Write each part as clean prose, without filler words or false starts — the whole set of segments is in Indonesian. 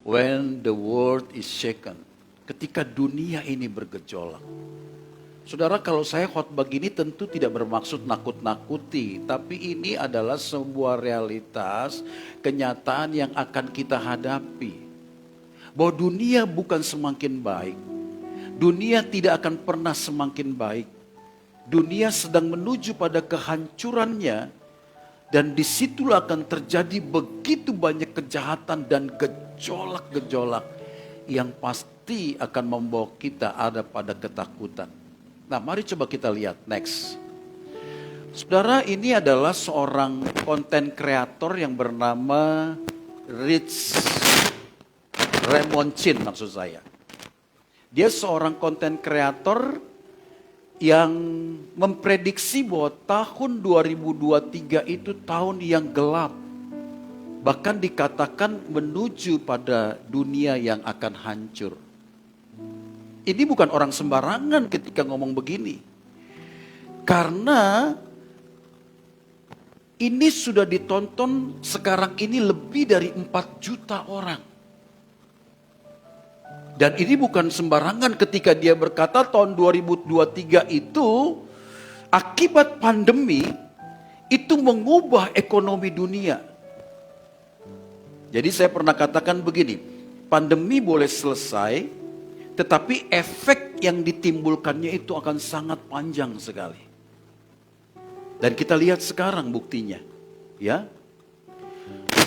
When the world is shaken. Ketika dunia ini bergejolak. Saudara, kalau saya khotbah gini tentu tidak bermaksud nakut-nakuti. Tapi ini adalah sebuah realitas, kenyataan yang akan kita hadapi. Bahwa dunia bukan semakin baik. Dunia tidak akan pernah semakin baik. Dunia sedang menuju pada kehancurannya. Dan disitulah akan terjadi begitu banyak kejahatan dan gejolak-gejolak. Yang pasti akan membawa kita ada pada ketakutan. Nah, mari coba kita lihat next. Saudara, ini adalah seorang konten kreator yang bernama Rich Ramoncin maksud saya. Dia seorang konten kreator yang memprediksi bahwa tahun 2023 itu tahun yang gelap. Bahkan dikatakan menuju pada dunia yang akan hancur. Ini bukan orang sembarangan ketika ngomong begini. Karena ini sudah ditonton sekarang ini lebih dari 4 juta orang. Dan ini bukan sembarangan ketika dia berkata tahun 2023 itu akibat pandemi itu mengubah ekonomi dunia. Jadi saya pernah katakan begini, pandemi boleh selesai, tetapi efek yang ditimbulkannya itu akan sangat panjang sekali. Dan kita lihat sekarang buktinya. Ya.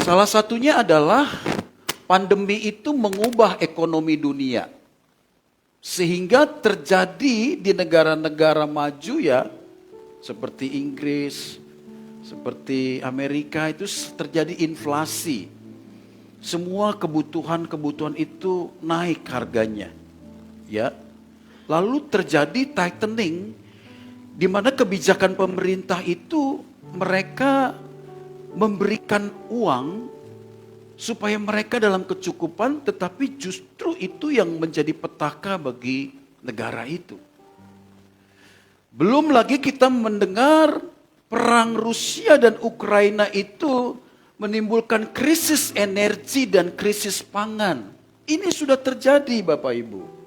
Salah satunya adalah pandemi itu mengubah ekonomi dunia. Sehingga terjadi di negara-negara maju ya, seperti Inggris, seperti Amerika itu terjadi inflasi. Semua kebutuhan-kebutuhan itu naik harganya. Ya, lalu terjadi tightening, di mana kebijakan pemerintah itu mereka memberikan uang supaya mereka dalam kecukupan, tetapi justru itu yang menjadi petaka bagi negara itu. Belum lagi kita mendengar perang Rusia dan Ukraina itu menimbulkan krisis energi dan krisis pangan. Ini sudah terjadi Bapak Ibu.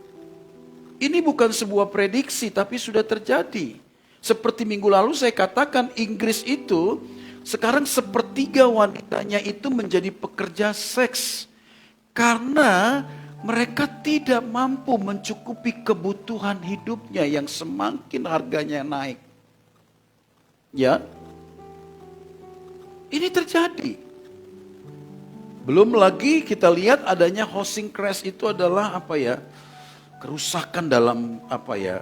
Ini bukan sebuah prediksi tapi sudah terjadi. Seperti minggu lalu saya katakan Inggris itu sekarang sepertiga wanitanya itu menjadi pekerja seks. Karena mereka tidak mampu mencukupi kebutuhan hidupnya yang semakin harganya naik. Ya. Ini terjadi. Belum lagi kita lihat adanya housing crash itu adalah apa ya? Kerusakan dalam apa ya,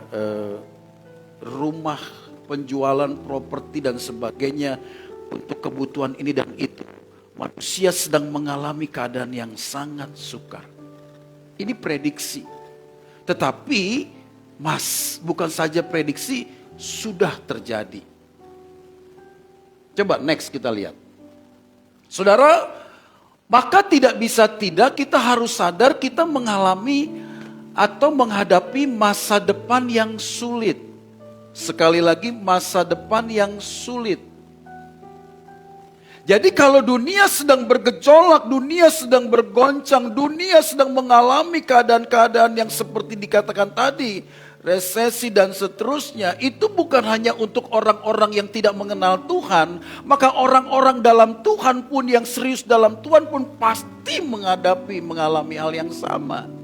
rumah, penjualan properti dan sebagainya untuk kebutuhan ini dan itu. Manusia sedang mengalami keadaan yang sangat sukar. Ini prediksi. Tetapi bukan saja prediksi, sudah terjadi. Coba next kita lihat. Saudara, maka tidak bisa tidak kita harus sadar kita mengalami atau menghadapi masa depan yang sulit. Sekali lagi masa depan yang sulit. Jadi kalau dunia sedang bergejolak, dunia sedang bergoncang, dunia sedang mengalami keadaan-keadaan yang seperti dikatakan tadi, resesi dan seterusnya, itu bukan hanya untuk orang-orang yang tidak mengenal Tuhan, maka orang-orang dalam Tuhan pun yang serius dalam Tuhan pun pasti mengalami hal yang sama.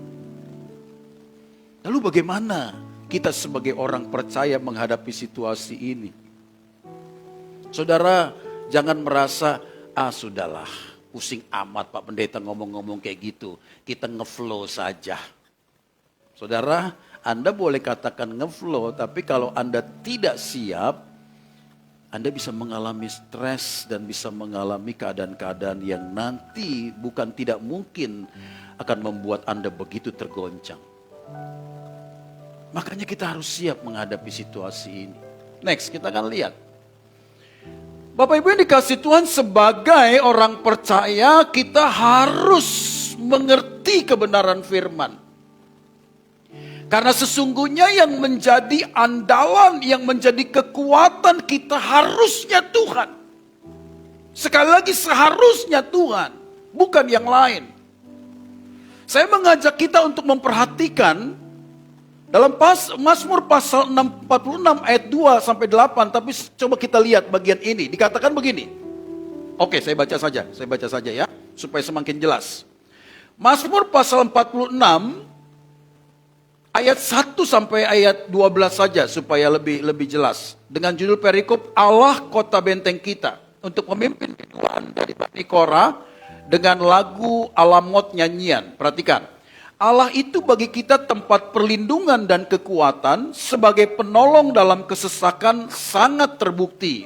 Lalu bagaimana kita sebagai orang percaya menghadapi situasi ini? Saudara, jangan merasa, sudahlah, pusing amat Pak Pendeta ngomong-ngomong kayak gitu. Kita ngeflow saja. Saudara, Anda boleh katakan ngeflow, tapi kalau Anda tidak siap, Anda bisa mengalami stres dan bisa mengalami keadaan-keadaan yang nanti bukan tidak mungkin akan membuat Anda begitu tergoncang. Makanya kita harus siap menghadapi situasi ini. Next, kita akan lihat. Bapak Ibu yang dikasih Tuhan, sebagai orang percaya kita harus mengerti kebenaran firman. Karena sesungguhnya yang menjadi andalan, yang menjadi kekuatan kita harusnya Tuhan. Sekali lagi seharusnya Tuhan, bukan yang lain. Saya mengajak kita untuk memperhatikan dalam Mazmur pasal 46 ayat 2 sampai 8, tapi coba kita lihat bagian ini. Dikatakan begini. Oke, saya baca saja ya, supaya semakin jelas. Mazmur pasal 46 ayat 1 sampai ayat 12 saja supaya lebih jelas. Dengan judul perikop Allah kota benteng kita. Untuk memimpin keduaan dari Bani Korah dengan lagu Alamot nyanyian. Perhatikan. Allah itu bagi kita tempat perlindungan dan kekuatan, sebagai penolong dalam kesesakan sangat terbukti.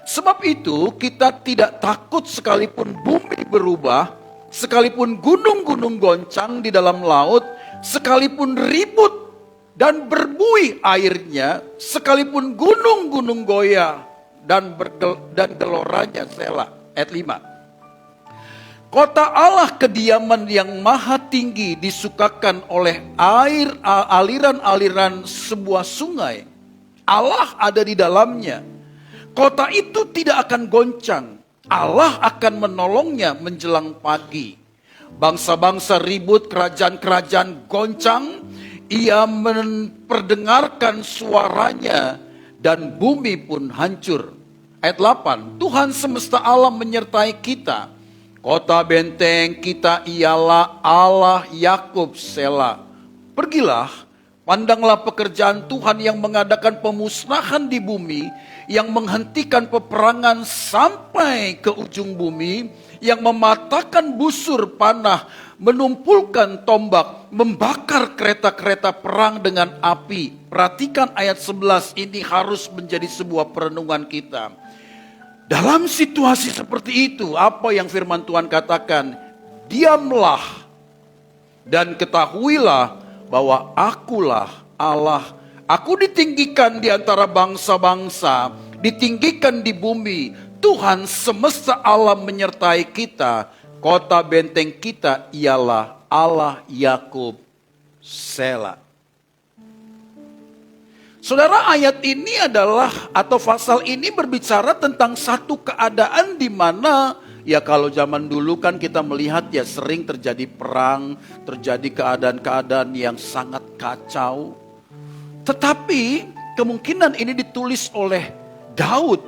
Sebab itu kita tidak takut sekalipun bumi berubah, sekalipun gunung-gunung goncang di dalam laut, sekalipun ribut dan berbuih airnya, sekalipun gunung-gunung goyah dan geloranya Selah. Ayat 5. Kota Allah kediaman yang maha tinggi disukakan oleh aliran-aliran sebuah sungai. Allah ada di dalamnya. Kota itu tidak akan goncang. Allah akan menolongnya menjelang pagi. Bangsa-bangsa ribut, kerajaan-kerajaan goncang. Ia memperdengarkan suaranya dan bumi pun hancur. Ayat 8. Tuhan semesta alam menyertai kita. Kota benteng kita ialah Allah Yakub, Selah. Pergilah, pandanglah pekerjaan Tuhan yang mengadakan pemusnahan di bumi, yang menghentikan peperangan sampai ke ujung bumi, yang mematahkan busur panah, menumpulkan tombak, membakar kereta-kereta perang dengan api. Perhatikan ayat 11, ini harus menjadi sebuah perenungan kita. Dalam situasi seperti itu, apa yang firman Tuhan katakan? Diamlah dan ketahuilah bahwa akulah Allah. Aku ditinggikan di antara bangsa-bangsa, ditinggikan di bumi. Tuhan semesta alam menyertai kita. Kota benteng kita ialah Allah Yakub, Selah. Saudara, ayat ini adalah, atau pasal ini berbicara tentang satu keadaan di mana, ya kalau zaman dulu kan kita melihat ya sering terjadi perang, terjadi keadaan-keadaan yang sangat kacau. Tetapi kemungkinan ini ditulis oleh Daud.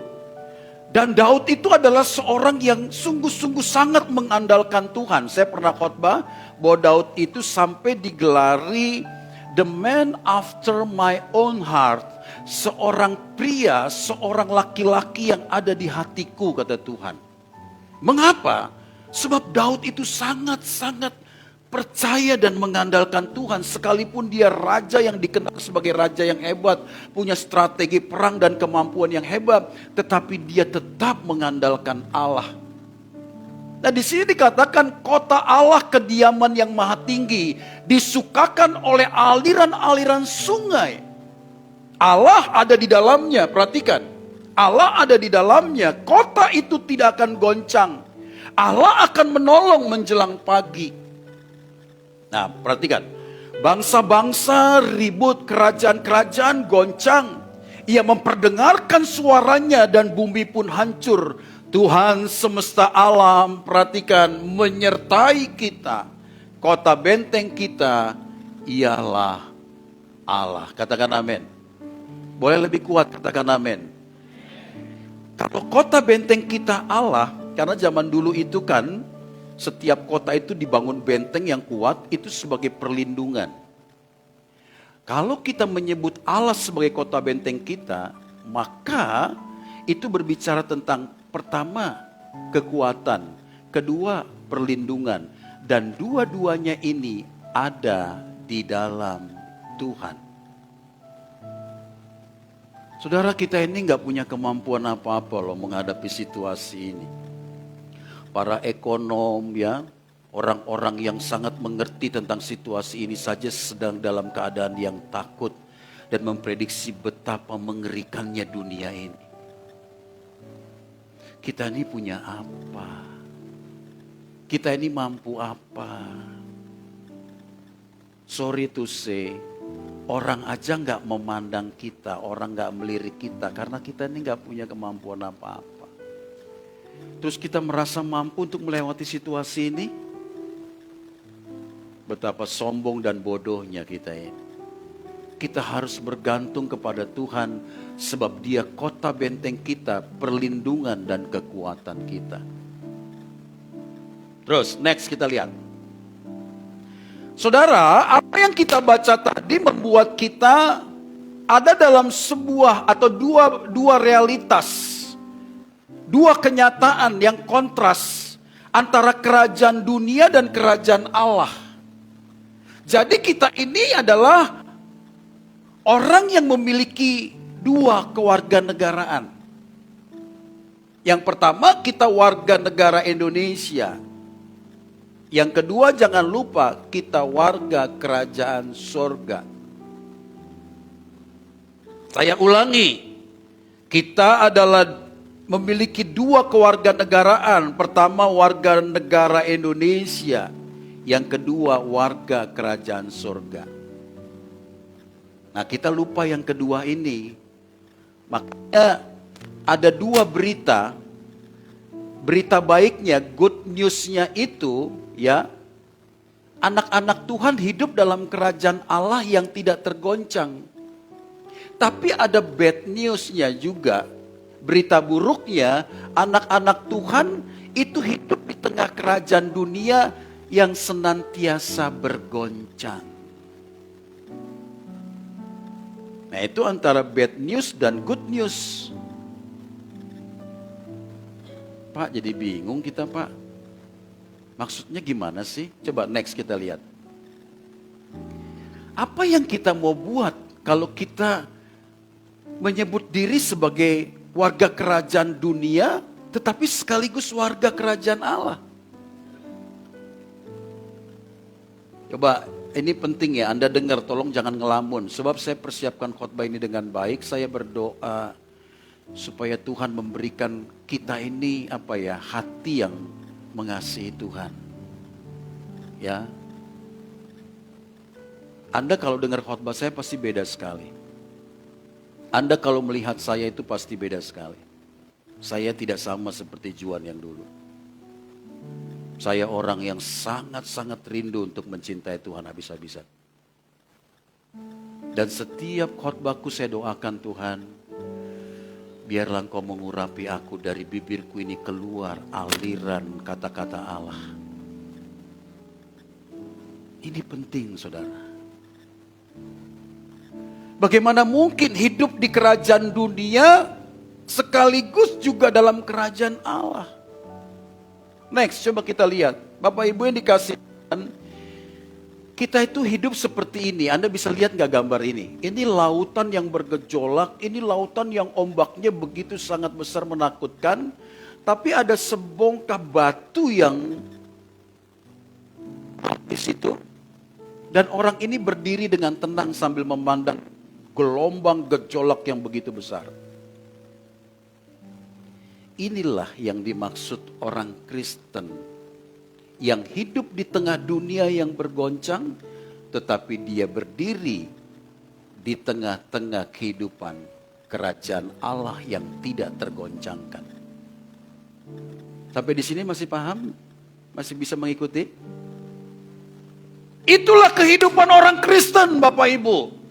Dan Daud itu adalah seorang yang sungguh-sungguh sangat mengandalkan Tuhan. Saya pernah khotbah bahwa Daud itu sampai digelari the man after my own heart. Seorang pria, seorang laki-laki yang ada di hatiku, kata Tuhan. Mengapa? Sebab Daud itu sangat-sangat percaya dan mengandalkan Tuhan. Sekalipun dia raja yang dikenal sebagai raja yang hebat, punya strategi perang dan kemampuan yang hebat, tetapi dia tetap mengandalkan Allah. Nah, di sini dikatakan kota Allah kediaman yang maha tinggi, disukakan oleh aliran-aliran sungai. Allah ada di dalamnya, perhatikan. Allah ada di dalamnya, kota itu tidak akan goncang. Allah akan menolong menjelang pagi. Nah, perhatikan. Bangsa-bangsa ribut, kerajaan-kerajaan goncang. Ia memperdengarkan suaranya dan bumi pun hancur. Tuhan semesta alam, perhatikan, menyertai kita. Kota benteng kita ialah Allah. Katakan amin. Boleh lebih kuat, katakan amin. Kalau kota benteng kita Allah, karena zaman dulu itu kan, setiap kota itu dibangun benteng yang kuat, itu sebagai perlindungan. Kalau kita menyebut Allah sebagai kota benteng kita, maka itu berbicara tentang pertama, kekuatan. Kedua, perlindungan. Dan dua-duanya ini ada di dalam Tuhan. Saudara, kita ini gak punya kemampuan apa-apa loh menghadapi situasi ini. Para ekonom ya, orang-orang yang sangat mengerti tentang situasi ini saja sedang dalam keadaan yang takut. Dan memprediksi betapa mengerikannya dunia ini. Kita ini punya apa? Kita ini mampu apa? Sorry to say, orang aja gak memandang kita, orang gak melirik kita, karena kita ini gak punya kemampuan apa-apa. Terus kita merasa mampu untuk melewati situasi ini? Betapa sombong dan bodohnya kita ini. Kita harus bergantung kepada Tuhan sebab Dia kota benteng kita, perlindungan dan kekuatan kita. Terus next kita lihat. Saudara, apa yang kita baca tadi membuat kita ada dalam sebuah atau dua realitas, dua kenyataan yang kontras antara kerajaan dunia dan kerajaan Allah. Jadi kita ini adalah orang yang memiliki dua kewarganegaraan. Yang pertama, kita warga negara Indonesia. Yang kedua, jangan lupa kita warga kerajaan sorga. Saya ulangi, kita adalah memiliki dua kewarganegaraan. Pertama, warga negara Indonesia. Yang kedua, warga kerajaan sorga. Nah, kita lupa yang kedua ini. Makanya ada dua berita. Berita baiknya, good news-nya itu, ya, anak-anak Tuhan hidup dalam kerajaan Allah yang tidak tergoncang. Tapi ada bad news-nya juga. Berita buruknya, anak-anak Tuhan itu hidup di tengah kerajaan dunia yang senantiasa bergoncang. Nah, itu antara bad news dan good news. Pak, jadi bingung kita, Pak. Maksudnya gimana sih? Coba next kita lihat. Apa yang kita mau buat kalau kita menyebut diri sebagai warga kerajaan dunia, tetapi sekaligus warga kerajaan Allah? Coba, ini penting ya, Anda dengar, tolong jangan ngelamun. Sebab saya persiapkan khotbah ini dengan baik, saya berdoa supaya Tuhan memberikan kita ini hati yang mengasihi Tuhan. Ya. Anda kalau dengar khotbah saya pasti beda sekali. Anda kalau melihat saya itu pasti beda sekali. Saya tidak sama seperti Juan yang dulu. Saya orang yang sangat-sangat rindu untuk mencintai Tuhan habis-habisan. Dan setiap khotbahku saya doakan, Tuhan, biarlah Engkau mengurapi aku, dari bibirku ini keluar aliran kata-kata Allah. Ini penting, saudara. Bagaimana mungkin hidup di kerajaan dunia sekaligus juga dalam kerajaan Allah? Next, coba kita lihat. Bapak Ibu yang dikasih Tuhan, kita itu hidup seperti ini. Anda bisa lihat gak gambar ini? Ini lautan yang bergejolak, ini lautan yang ombaknya begitu sangat besar menakutkan. Tapi ada sebongkah batu yang di situ. Dan orang ini berdiri dengan tenang sambil memandang gelombang gejolak yang begitu besar. Inilah yang dimaksud orang Kristen yang hidup di tengah dunia yang bergoncang, tetapi dia berdiri di tengah-tengah kehidupan kerajaan Allah yang tidak tergoncangkan. Sampai di sini masih paham? Masih bisa mengikuti? Itulah kehidupan orang Kristen, Bapak Ibu.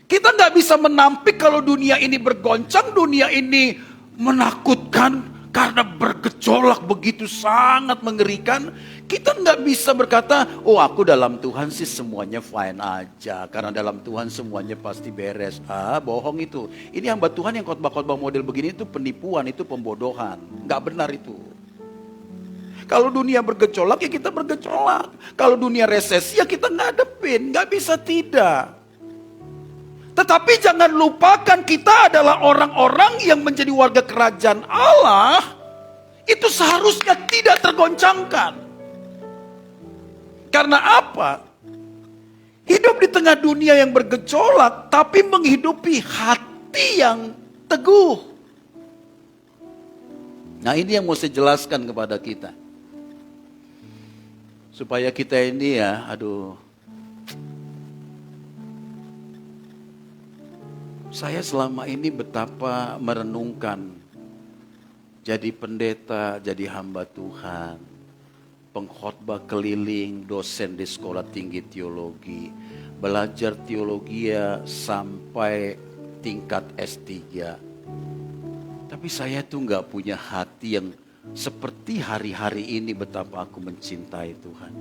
Kita nggak bisa menampik kalau dunia ini bergoncang, dunia ini menakutkan karena bergejolak begitu sangat mengerikan. Kita nggak bisa berkata, oh aku dalam Tuhan sih semuanya fine aja, karena dalam Tuhan semuanya pasti beres. Bohong itu. Ini hamba Tuhan yang khotbah-khotbah model begini itu penipuan, itu pembodohan. Nggak benar itu. Kalau dunia bergejolak ya kita bergejolak. Kalau dunia resesi ya kita ngadepin. Nggak bisa tidak. Tetapi jangan lupakan kita adalah orang-orang yang menjadi warga kerajaan Allah. Itu seharusnya tidak tergoncangkan. Karena apa? Hidup di tengah dunia yang bergejolak, tapi menghidupi hati yang teguh. Nah, ini yang mau saya jelaskan kepada kita. Supaya kita ini saya selama ini betapa merenungkan. Jadi pendeta, jadi hamba Tuhan, pengkhotbah keliling, dosen di sekolah tinggi teologi, belajar teologi sampai tingkat S3. Tapi saya tuh gak punya hati yang seperti hari-hari ini betapa aku mencintai Tuhan.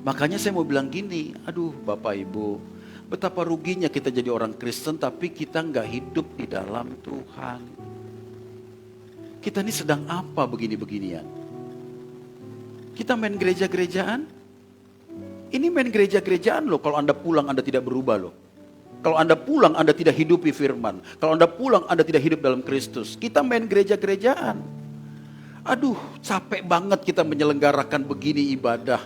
Makanya saya mau bilang gini, aduh Bapak Ibu, betapa ruginya kita jadi orang Kristen tapi kita gak hidup di dalam Tuhan. Kita ini sedang apa begini-beginian? Kita main gereja-gerejaan? Ini main gereja-gerejaan loh, kalau Anda pulang Anda tidak berubah loh. Kalau Anda pulang, Anda tidak hidupi firman. Kalau Anda pulang, Anda tidak hidup dalam Kristus. Kita main gereja-gerejaan. Aduh, capek banget kita menyelenggarakan begini ibadah.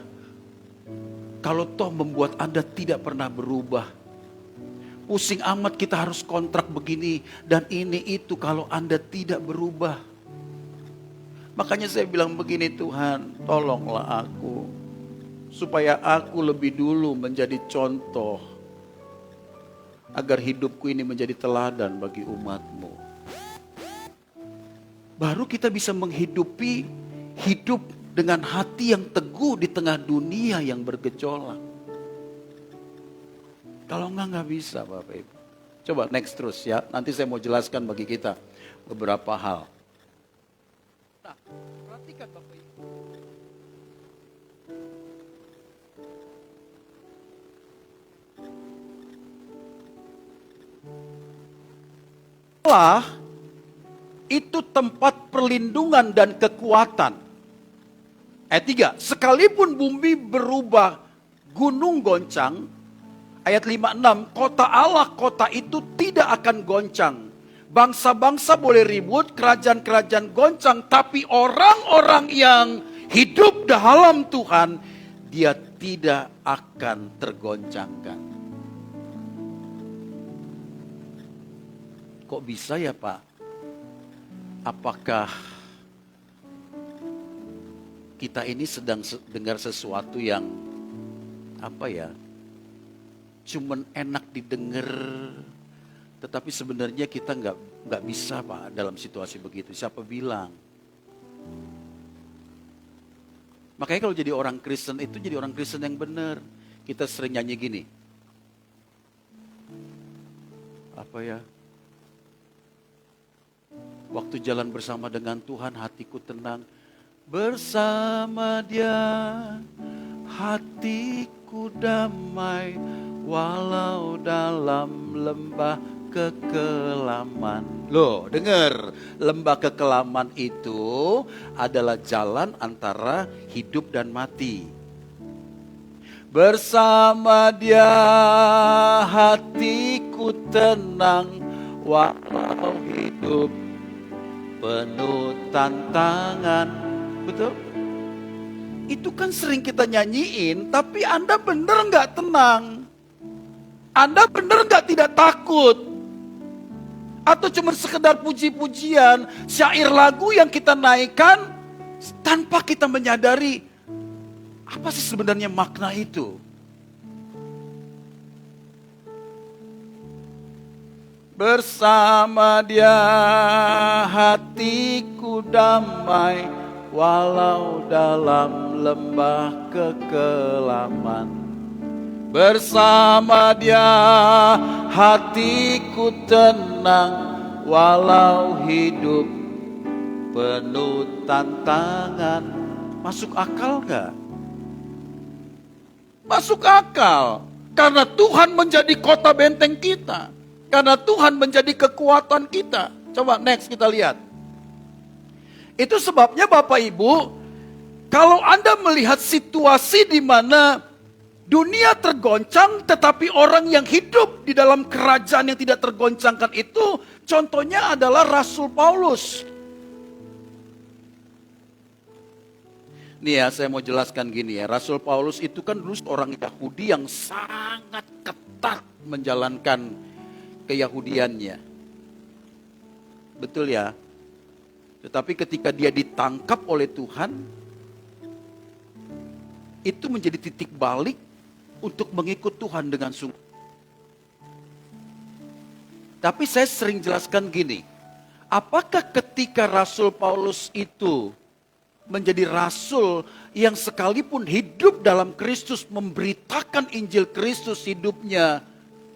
Kalau toh membuat Anda tidak pernah berubah. Pusing amat kita harus kontrak begini dan ini itu kalau Anda tidak berubah. Makanya saya bilang begini, Tuhan, tolonglah aku. Supaya aku lebih dulu menjadi contoh. Agar hidupku ini menjadi teladan bagi umat-Mu. Baru kita bisa menghidupi hidup dengan hati yang teguh di tengah dunia yang bergejolak. Kalau enggak bisa Bapak Ibu. Coba next terus ya, nanti saya mau jelaskan bagi kita beberapa hal. Nah, perhatikan Bapak Ibu. Allah itu tempat perlindungan dan kekuatan. Ayat 3, sekalipun bumi berubah gunung goncang. Ayat 5-6, kota Allah, kota itu tidak akan goncang. Bangsa-bangsa boleh ribut, kerajaan-kerajaan goncang. Tapi orang-orang yang hidup dalam Tuhan, dia tidak akan tergoncangkan. Kok bisa ya Pak? Apakah kita ini sedang dengar sesuatu yang apa ya? Cuman enak didengar, tetapi sebenarnya kita nggak bisa Pak dalam situasi begitu. Siapa bilang? Makanya kalau jadi orang Kristen itu jadi orang Kristen yang benar. Kita sering nyanyi gini. Apa ya? Waktu jalan bersama dengan Tuhan hatiku tenang. Bersama Dia hatiku damai. Walau dalam lembah kekelaman. Loh, dengar, lembah kekelaman itu adalah jalan antara hidup dan mati. Bersama Dia hatiku tenang, walau hidup penuh tantangan. Betul? Itu kan sering kita nyanyiin, tapi Anda bener gak tenang? Anda bener gak tidak takut? Atau cuma sekedar puji-pujian, syair lagu yang kita naikkan tanpa kita menyadari apa sih sebenarnya makna itu? Bersama Dia hatiku damai, walau dalam lembah kekelaman. Bersama Dia hatiku tenang, walau hidup penuh tantangan. Masuk akal gak? Masuk akal. Karena Tuhan menjadi kota benteng kita. Karena Tuhan menjadi kekuatan kita. Coba next kita lihat. Itu sebabnya Bapak Ibu, kalau Anda melihat situasi di mana dunia tergoncang, tetapi orang yang hidup di dalam kerajaan yang tidak tergoncangkan itu, contohnya adalah Rasul Paulus. Nih ya, saya mau jelaskan gini ya. Rasul Paulus itu kan dulu orang Yahudi yang sangat ketat menjalankan keyahudiannya. Betul ya? Tetapi ketika dia ditangkap oleh Tuhan, itu menjadi titik balik untuk mengikut Tuhan dengan sungguh. Tapi saya sering jelaskan gini, Apakah ketika Rasul Paulus itu menjadi rasul yang sekalipun hidup dalam Kristus, memberitakan Injil Kristus, hidupnya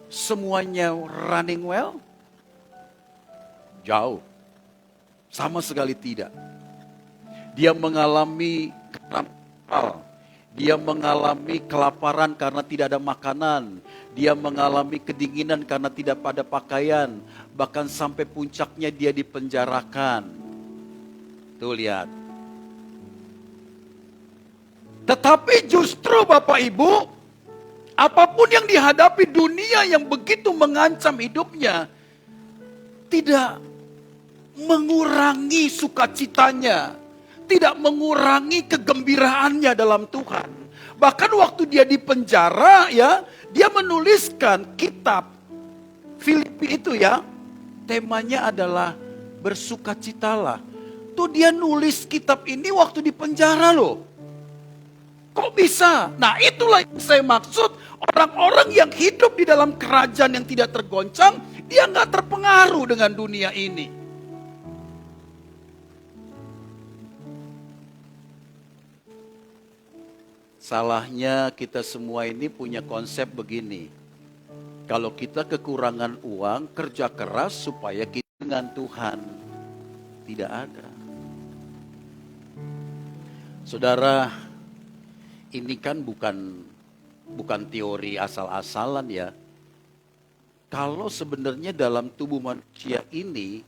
semuanya running well? Jauh. Sama sekali tidak. Dia mengalami kerampal. Dia mengalami kelaparan karena tidak ada makanan. Dia mengalami kedinginan karena tidak ada pakaian. Bahkan sampai puncaknya dia dipenjarakan. Tuh lihat. Tetapi justru Bapak Ibu, apapun yang dihadapi dunia yang begitu mengancam hidupnya, tidak mengurangi sukacitanya, tidak mengurangi kegembiraannya dalam Tuhan. Bahkan waktu dia di penjara ya, dia menuliskan kitab Filipi itu ya, temanya adalah bersukacitalah. Tuh dia nulis kitab ini waktu di penjara loh. Kok bisa? Nah itulah yang saya maksud, orang-orang yang hidup di dalam kerajaan yang tidak tergoncang, dia nggak terpengaruh dengan dunia ini. Salahnya kita semua ini punya konsep begini. Kalau kita kekurangan uang, kerja keras supaya kita dengan Tuhan. Tidak ada. Saudara, ini kan bukan teori asal-asalan ya. Kalau sebenarnya dalam tubuh manusia ini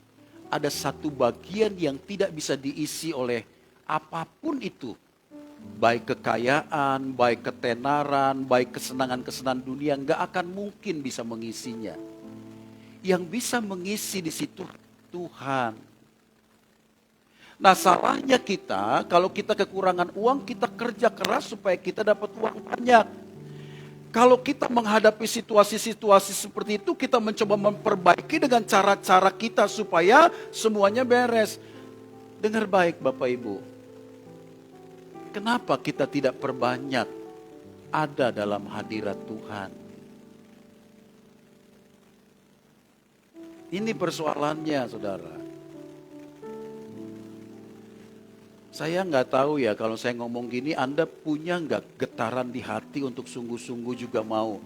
ada satu bagian yang tidak bisa diisi oleh apapun itu. Baik kekayaan, baik ketenaran, baik kesenangan-kesenangan dunia, nggak akan mungkin bisa mengisinya. Yang bisa mengisi di situ Tuhan. Nah salahnya kita, kalau kita kekurangan uang, kita kerja keras supaya kita dapat uang banyak. Kalau kita menghadapi situasi-situasi seperti itu, kita mencoba memperbaiki dengan cara-cara kita supaya semuanya beres. Dengar baik Bapak Ibu, kenapa kita tidak perbanyak ada dalam hadirat Tuhan? Ini persoalannya saudara. Saya nggak tahu ya kalau saya ngomong gini, Anda punya nggak getaran di hati untuk sungguh-sungguh juga mau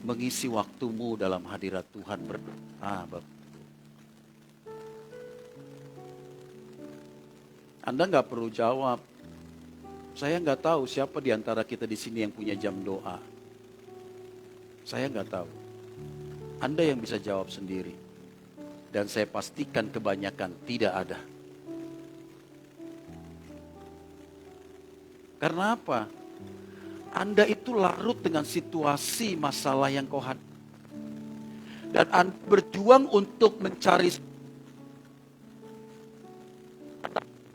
mengisi waktumu dalam hadirat Tuhan berdoa? Anda nggak perlu jawab. Saya nggak tahu siapa di antara kita di sini yang punya jam doa. Saya nggak tahu. Anda yang bisa jawab sendiri. Dan saya pastikan kebanyakan tidak ada. Karena apa? Anda itu larut dengan situasi masalah yang kau hadapi. Dan Anda berjuang untuk mencari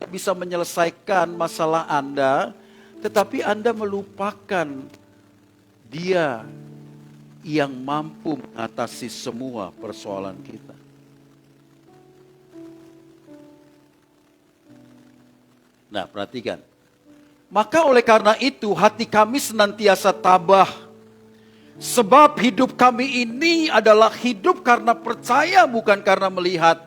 bisa menyelesaikan masalah Anda, tetapi Anda melupakan Dia yang mampu mengatasi semua persoalan kita. Nah, perhatikan. Maka oleh karena itu hati kami senantiasa tabah. Sebab hidup kami ini adalah hidup karena percaya bukan karena melihat.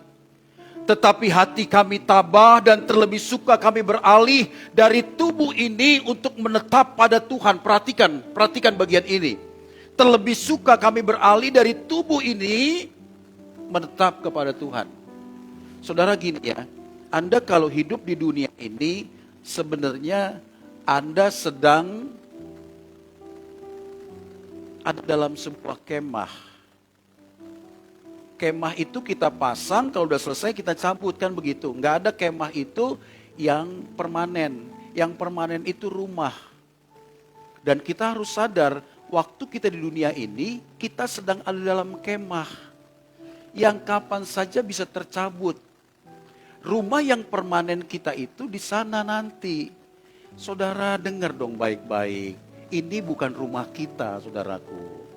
Tetapi hati kami tabah dan terlebih suka kami beralih dari tubuh ini untuk menetap pada Tuhan. Perhatikan bagian ini. Terlebih suka kami beralih dari tubuh ini menetap kepada Tuhan. Saudara gini ya, Anda kalau hidup di dunia ini sebenarnya Anda sedang ada dalam sebuah kemah. Kemah itu kita pasang, kalau udah selesai kita cabut, kan begitu. Nggak ada kemah itu yang permanen. Yang permanen itu rumah. Dan kita harus sadar, waktu kita di dunia ini, kita sedang ada dalam kemah. Yang kapan saja bisa tercabut. Rumah yang permanen kita itu di sana nanti. Saudara dengar dong baik-baik. Ini bukan rumah kita, saudaraku.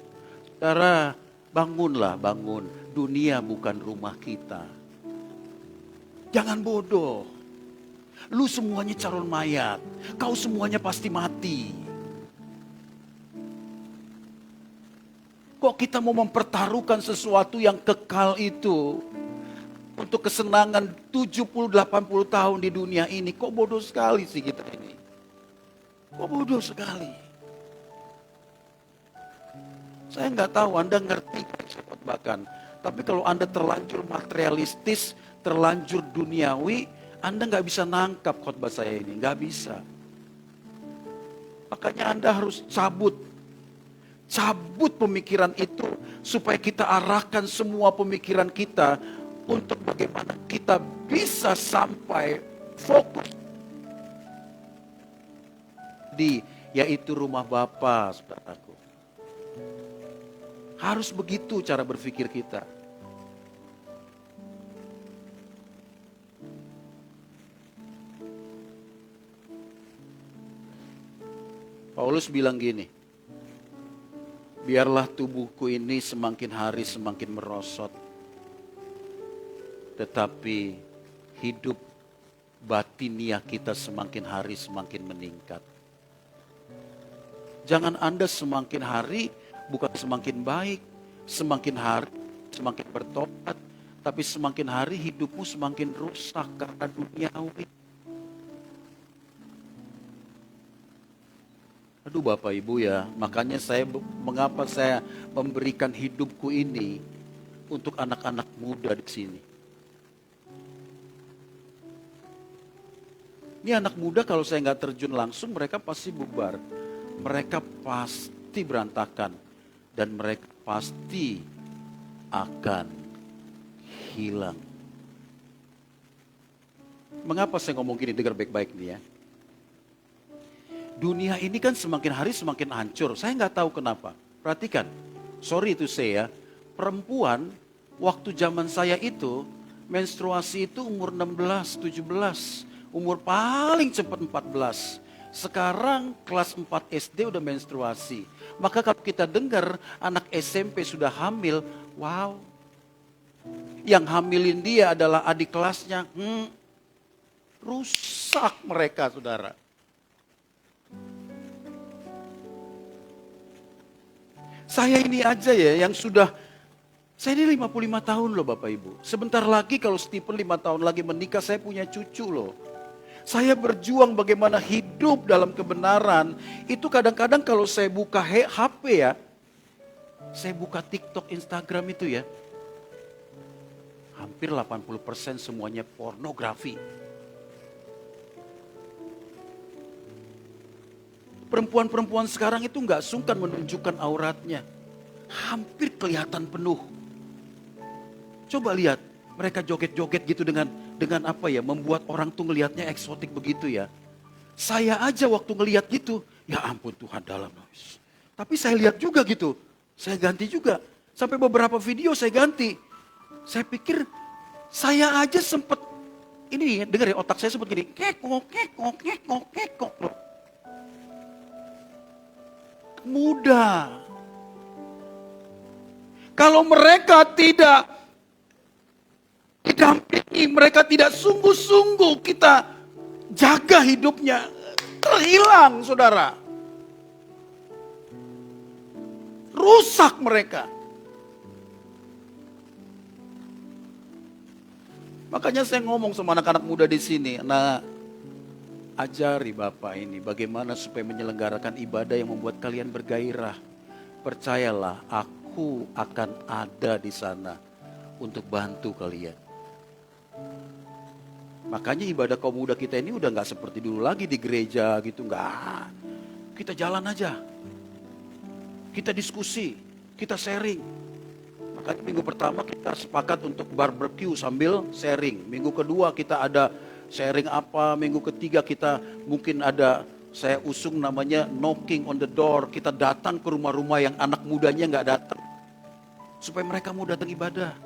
Saudara, bangunlah, bangun. Dunia bukan rumah kita. Jangan bodoh. Lu semuanya calon mayat. Kau semuanya pasti mati. Kok kita mau mempertaruhkan sesuatu yang kekal itu? untuk kesenangan 70-80 tahun di dunia ini. Kok bodoh sekali sih kita ini. Kok bodoh sekali. Saya nggak tahu Anda ngerti bahkan. Tapi kalau Anda terlanjur materialistis, terlanjur duniawi, Anda nggak bisa nangkap khotbah saya ini. Nggak bisa. Makanya Anda harus cabut pemikiran itu supaya kita arahkan semua pemikiran kita untuk bagaimana kita bisa sampai fokus yaitu rumah Bapa, saudaraku. Harus begitu cara berpikir kita. Paulus bilang gini, biarlah tubuhku ini semakin hari semakin merosot, tetapi hidup batinia kita semakin hari semakin meningkat. Jangan Anda semakin hari bukan semakin baik, semakin hari semakin bertobat, tapi semakin hari hidupmu semakin rusak karena duniawi. Aduh Bapak Ibu ya, makanya mengapa saya memberikan hidupku ini untuk anak-anak muda di sini. Ini anak muda kalau saya nggak terjun langsung mereka pasti bubar. Mereka pasti berantakan. Dan mereka pasti akan hilang. Mengapa saya ngomong gini, dengar baik-baik nih ya. Dunia ini kan semakin hari semakin hancur. Saya nggak tahu kenapa. Perhatikan, sorry itu saya, perempuan waktu zaman saya itu, menstruasi itu umur 16, 17. Umur paling cepat 14. Sekarang kelas 4 SD udah menstruasi. Maka kalau kita dengar anak SMP sudah hamil, wow. Yang hamilin dia adalah adik kelasnya. Rusak mereka, saudara. Saya ini aja ya yang sudah, saya ini 55 tahun loh Bapak Ibu. Sebentar lagi kalau Stephen 5 tahun lagi menikah saya punya cucu loh. Saya berjuang bagaimana hidup dalam kebenaran. Itu kadang-kadang kalau saya buka HP ya, saya buka TikTok, Instagram itu ya, hampir 80% semuanya pornografi. Perempuan-perempuan sekarang itu nggak sungkan menunjukkan auratnya. Hampir kelihatan penuh. Coba lihat, mereka joget-joget gitu dengan apa ya, membuat orang tuh ngelihatnya eksotik begitu ya. Saya aja waktu ngelihat gitu, ya ampun Tuhan dalam. Tapi saya lihat juga gitu, saya ganti juga. Sampai beberapa video saya ganti. Saya pikir, saya aja sempet, ini dengar ya, otak saya sempet gini, kekok. Mudah. Kalau mereka tidak didampingi, mereka tidak sungguh-sungguh kita jaga hidupnya, terhilang saudara. Rusak mereka. Makanya saya ngomong sama anak-anak muda di sini, nah, ajari Bapak ini bagaimana supaya menyelenggarakan ibadah yang membuat kalian bergairah. Percayalah, aku akan ada di sana untuk bantu kalian. Makanya ibadah kaum muda kita ini udah gak seperti dulu lagi di gereja gitu, enggak. Kita jalan aja. Kita diskusi, kita sharing. Makanya minggu pertama kita sepakat untuk barbecue sambil sharing. Minggu kedua kita ada sharing apa, minggu ketiga kita mungkin ada, saya usung namanya knocking on the door. Kita datang ke rumah-rumah yang anak mudanya gak datang. Supaya mereka mau datang ibadah.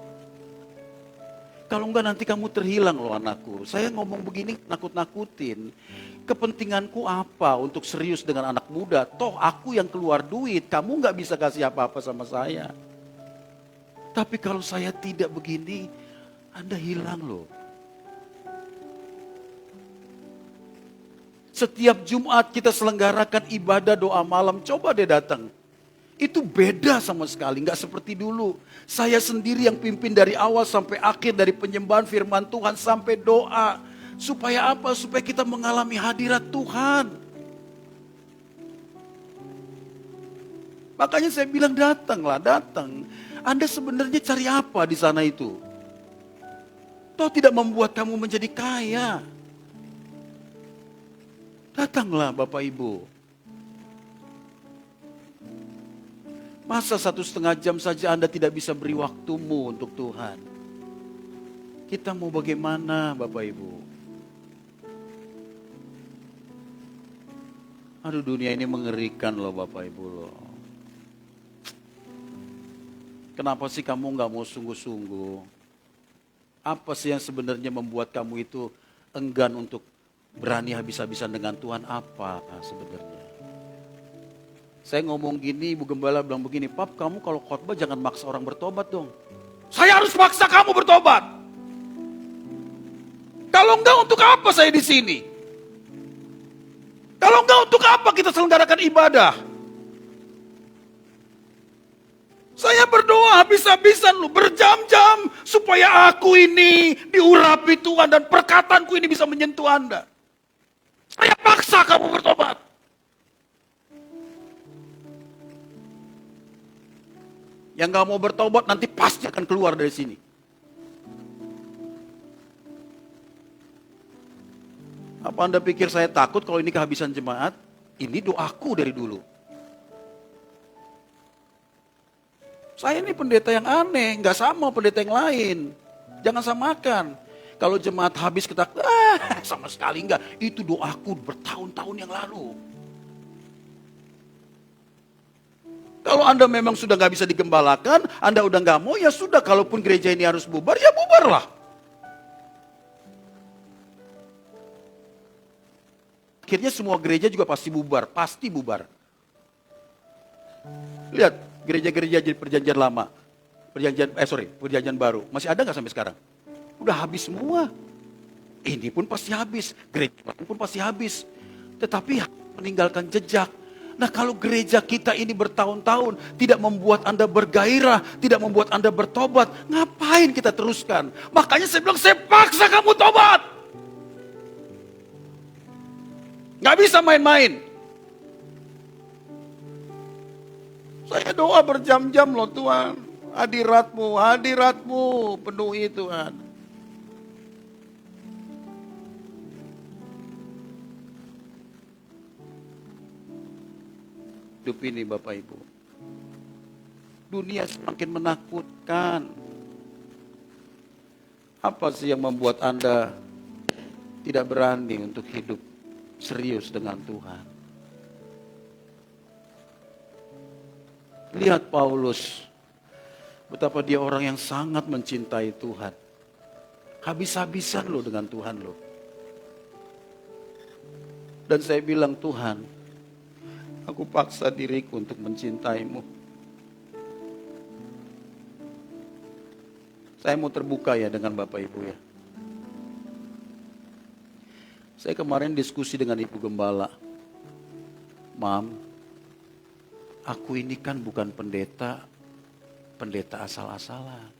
Kalau enggak nanti kamu terhilang loh anakku. Saya ngomong begini nakut-nakutin. Kepentinganku apa untuk serius dengan anak muda? Toh aku yang keluar duit, kamu gak bisa kasih apa-apa sama saya. Tapi kalau saya tidak begini, Anda hilang loh. Setiap Jumat kita selenggarakan ibadah doa malam, coba deh datang. Itu beda sama sekali, nggak seperti dulu. Saya sendiri yang pimpin dari awal sampai akhir, dari penyembahan firman Tuhan sampai doa. Supaya apa? Supaya kita mengalami hadirat Tuhan. Makanya saya bilang datanglah, datang. Anda sebenarnya cari apa di sana itu? Toh tidak membuat kamu menjadi kaya. Datanglah Bapak Ibu. Masa 1,5 jam saja Anda tidak bisa beri waktumu untuk Tuhan? Kita mau bagaimana Bapak Ibu? Aduh, dunia ini mengerikan loh Bapak Ibu loh. Kenapa sih kamu gak mau sungguh-sungguh? Apa sih yang sebenarnya membuat kamu itu enggan untuk berani habis-habisan dengan Tuhan? Apa sebenarnya? Saya ngomong gini, Ibu Gembala bilang begini, Pap, kamu kalau khotbah jangan maksa orang bertobat dong. Saya harus maksa kamu bertobat. Kalau enggak, untuk apa saya di sini? Kalau enggak, untuk apa kita selenggarakan ibadah? Saya berdoa habis-habisan loh, berjam-jam, supaya aku ini diurapi Tuhan dan perkataanku ini bisa menyentuh Anda. Saya paksa kamu bertobat. Yang gak mau bertobat nanti pasti akan keluar dari sini. Apa Anda pikir saya takut kalau ini kehabisan jemaat? Ini doaku dari dulu. Saya ini pendeta yang aneh, gak sama pendeta yang lain. Jangan samakan. Kalau jemaat habis kita, sama sekali enggak. Itu doaku bertahun-tahun yang lalu. Kalau Anda memang sudah gak bisa digembalakan, Anda udah gak mau, ya sudah. Kalaupun gereja ini harus bubar, ya bubarlah. Akhirnya semua gereja juga pasti bubar, pasti bubar. Lihat, gereja-gereja jadi perjanjian lama, perjanjian baru. Masih ada gak sampai sekarang? Udah habis semua. Ini pun pasti habis, gereja pun pasti habis. Tetapi meninggalkan jejak. Nah kalau gereja kita ini bertahun-tahun tidak membuat Anda bergairah, tidak membuat Anda bertobat, ngapain kita teruskan? Makanya saya bilang, saya paksa kamu tobat. Gak bisa main-main. Saya doa berjam-jam loh Tuhan. Hadiratmu, hadiratmu penuhi Tuhan. Hidup ini Bapak Ibu, dunia semakin menakutkan. Apa sih yang membuat Anda tidak berani untuk hidup serius dengan Tuhan? Lihat Paulus, betapa dia orang yang sangat mencintai Tuhan. Habis-habisan loh dengan Tuhan loh. Dan saya bilang, Tuhan, aku paksa diriku untuk mencintaimu. Saya mau terbuka ya dengan Bapak Ibu ya. Saya kemarin diskusi dengan Ibu Gembala. Mam, aku ini kan bukan pendeta asal-asalan.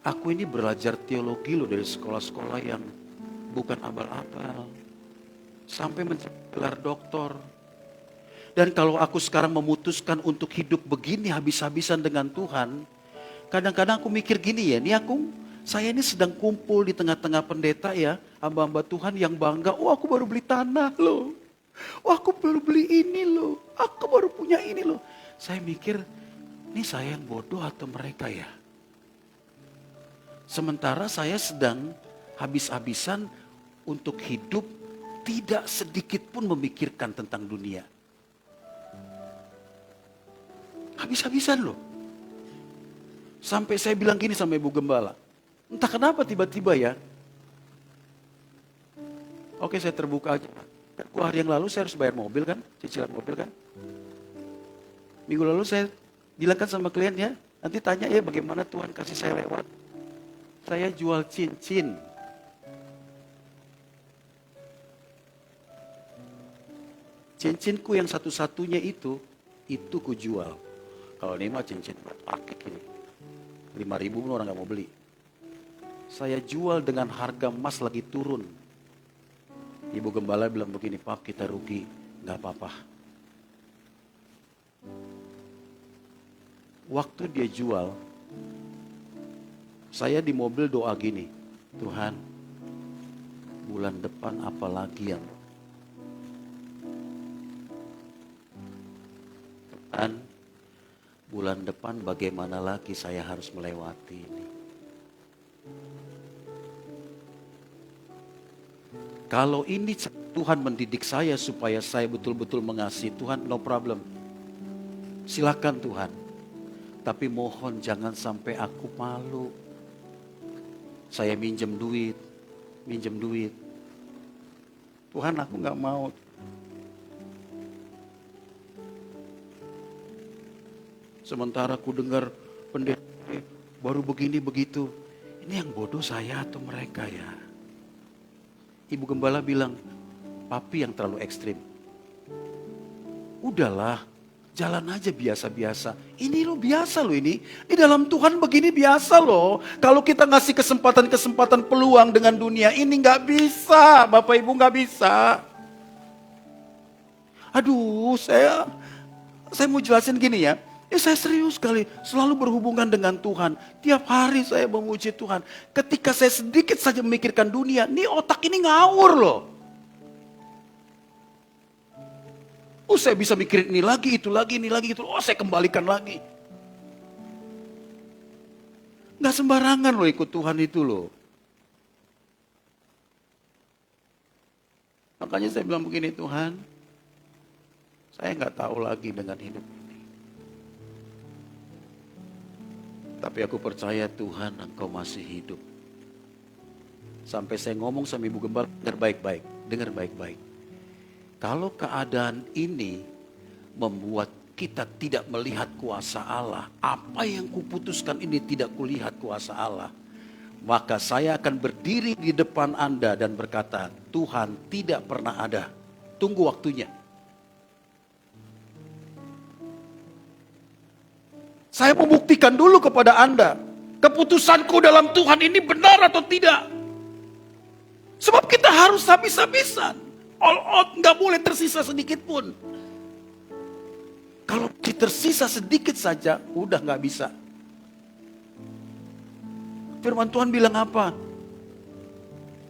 Aku ini belajar teologi loh dari sekolah-sekolah yang bukan abal-abal. Sampai mencapai gelar doktor. Dan kalau aku sekarang memutuskan untuk hidup begini habis-habisan dengan Tuhan, kadang-kadang aku mikir gini ya, saya ini sedang kumpul di tengah-tengah pendeta ya, hamba-hamba Tuhan yang bangga, oh aku baru beli tanah loh, oh aku baru beli ini loh, aku baru punya ini loh. Saya mikir, ini saya yang bodoh atau mereka ya? Sementara saya sedang habis-habisan untuk hidup, tidak sedikit pun memikirkan tentang dunia. Habis-habisan loh. Sampai saya bilang gini sama Ibu Gembala. Entah kenapa tiba-tiba ya. Oke, saya terbuka aja. 2 hari yang lalu saya harus bayar mobil kan. Cicilan mobil kan. Minggu lalu saya bilangkan sama klien ya. Nanti tanya ya bagaimana Tuhan kasih saya lewat. Saya jual cincin. Cincinku yang satu-satunya itu itu ku jual. Kalau ini mah cincin pakai ini. 5.000 pun orang gak mau beli. Saya jual dengan harga emas lagi turun. Ibu gembala bilang begini, Pak kita rugi, gak apa-apa. Waktu dia jual, saya di mobil doa gini, Tuhan, bulan depan apa lagi yang Tuhan, bulan depan bagaimana lagi saya harus melewati ini. Kalau ini Tuhan mendidik saya supaya saya betul-betul mengasihi Tuhan, no problem. Silakan Tuhan. Tapi mohon jangan sampai aku malu. Saya minjem duit. Tuhan aku gak mau. Sementara aku dengar pendeta baru begini begitu. Ini yang bodoh saya atau mereka ya? Ibu gembala bilang, papi yang terlalu ekstrim. Udahlah, jalan aja biasa-biasa. Ini lo biasa lo ini. Di dalam Tuhan begini biasa loh. Kalau kita ngasih kesempatan-kesempatan peluang dengan dunia ini gak bisa. Bapak Ibu gak bisa. Aduh, saya mau jelasin gini ya. Saya serius sekali, selalu berhubungan dengan Tuhan. Tiap hari saya memuji Tuhan. Ketika saya sedikit saja memikirkan dunia, nih otak ini ngawur loh. Saya bisa mikirin ini lagi, itu lagi, ini lagi, itu. Saya kembalikan lagi. Gak sembarangan loh ikut Tuhan itu loh. Makanya saya bilang begini, Tuhan, saya gak tahu lagi dengan hidup ini. Tapi aku percaya Tuhan Engkau masih hidup. Sampai saya ngomong sama Ibu Gembala, dengar baik-baik. Kalau keadaan ini membuat kita tidak melihat kuasa Allah, apa yang kuputuskan ini tidak kulihat kuasa Allah, maka saya akan berdiri di depan Anda dan berkata, Tuhan tidak pernah ada. Tunggu waktunya. Saya membuktikan dulu kepada Anda, keputusanku dalam Tuhan ini benar atau tidak. Sebab kita harus habis-habisan. All out, gak boleh tersisa sedikit pun. Kalau tersisa sedikit saja, udah gak bisa. Firman Tuhan bilang apa?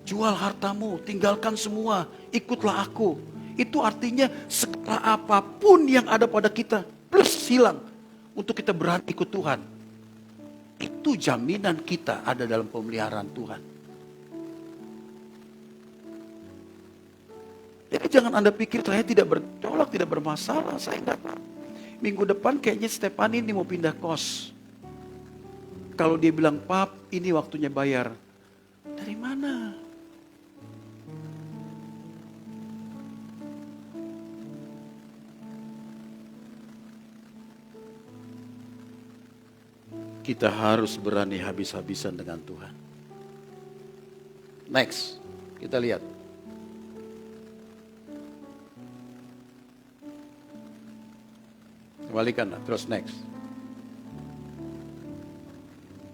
Jual hartamu, tinggalkan semua, ikutlah aku. Itu artinya segala apapun yang ada pada kita, plus hilang. Untuk kita berani ikut Tuhan. Itu jaminan kita ada dalam pemeliharaan Tuhan. Jadi jangan Anda pikir saya tidak bercolok, tidak bermasalah. Saya enggak. Minggu depan kayaknya Stefani ini mau pindah kos. Kalau dia bilang, Pap ini waktunya bayar. Dari mana? Kita harus berani habis-habisan dengan Tuhan. Next, kita lihat. Kembalikan, terus next.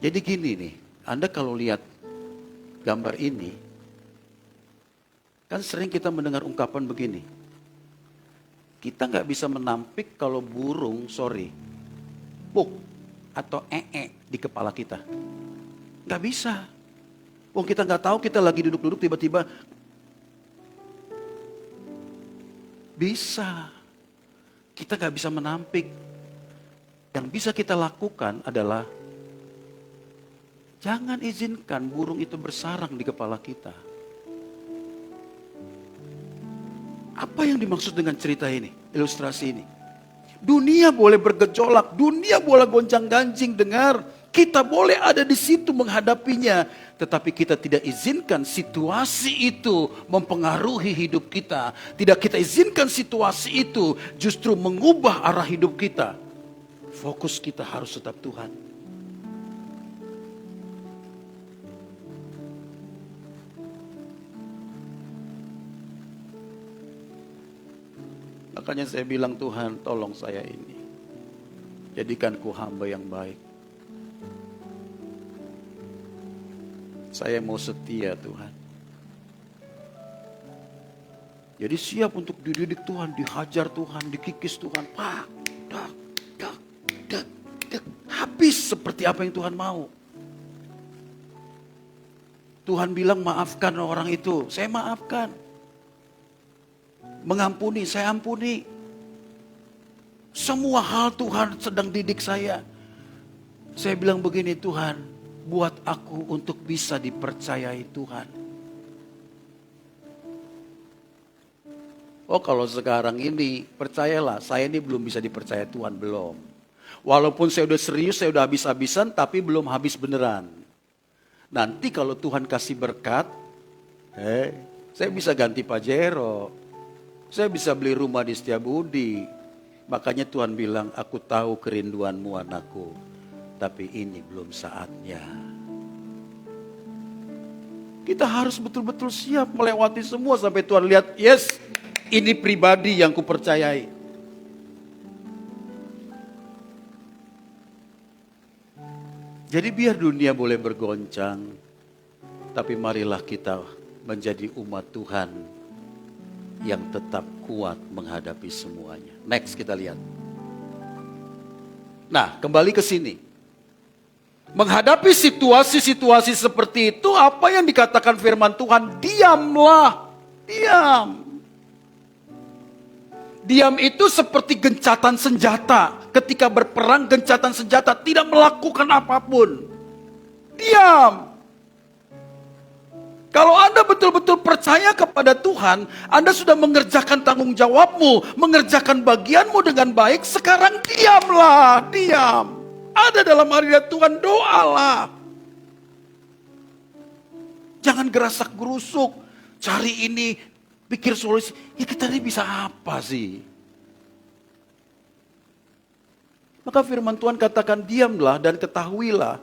Jadi gini nih, Anda kalau lihat gambar ini, kan sering kita mendengar ungkapan begini. Kita nggak bisa menampik kalau burung, puk atau di kepala kita. Nggak bisa. Kita nggak tahu kita lagi duduk-duduk tiba-tiba bisa. Kita nggak bisa menampik. Yang bisa kita lakukan adalah jangan izinkan burung itu bersarang di kepala kita. Apa yang dimaksud dengan cerita ini, ilustrasi ini? Dunia boleh bergejolak, dunia boleh gonjang-ganjing, dengar. Kita boleh ada di situ menghadapinya. Tetapi kita tidak izinkan situasi itu mempengaruhi hidup kita. Tidak kita izinkan situasi itu justru mengubah arah hidup kita. Fokus kita harus tetap Tuhan. Makanya saya bilang, Tuhan tolong saya ini. Jadikanku hamba yang baik. Saya mau setia Tuhan. Jadi siap untuk dididik Tuhan, dihajar Tuhan, dikikis Tuhan. Pak, dak, dak, dak, dak. Habis seperti apa yang Tuhan mau. Tuhan bilang maafkan orang itu, saya maafkan. Mengampuni, saya ampuni. Semua hal Tuhan sedang didik saya. Saya bilang begini, Tuhan, buat aku untuk bisa dipercayai Tuhan. Oh kalau sekarang ini, percayalah, saya ini belum bisa dipercaya Tuhan, belum. Walaupun saya udah serius, saya udah habis-habisan, tapi belum habis beneran. Nanti kalau Tuhan kasih berkat, saya bisa ganti Pajero. Saya bisa beli rumah di Setiabudi. Makanya Tuhan bilang, aku tahu kerinduanmu anakku. Tapi ini belum saatnya. Kita harus betul-betul siap melewati semua sampai Tuhan lihat, yes, ini pribadi yang kupercayai. Jadi biar dunia boleh bergoncang, tapi marilah kita menjadi umat Tuhan yang tetap kuat menghadapi semuanya. Next kita lihat. Nah, kembali ke sini. Menghadapi situasi-situasi seperti itu, apa yang dikatakan firman Tuhan? Diamlah, diam. Diam itu seperti gencatan senjata. Ketika berperang, gencatan senjata tidak melakukan apapun. Diam. Kalau Anda betul-betul percaya kepada Tuhan, Anda sudah mengerjakan tanggung jawabmu, mengerjakan bagianmu dengan baik, sekarang diamlah, diam. Ada dalam hadirat Tuhan, doalah. Jangan gerasak gerusuk, cari ini, pikir solusi. Ya kita ini bisa apa sih? Maka firman Tuhan katakan, diamlah dan ketahuilah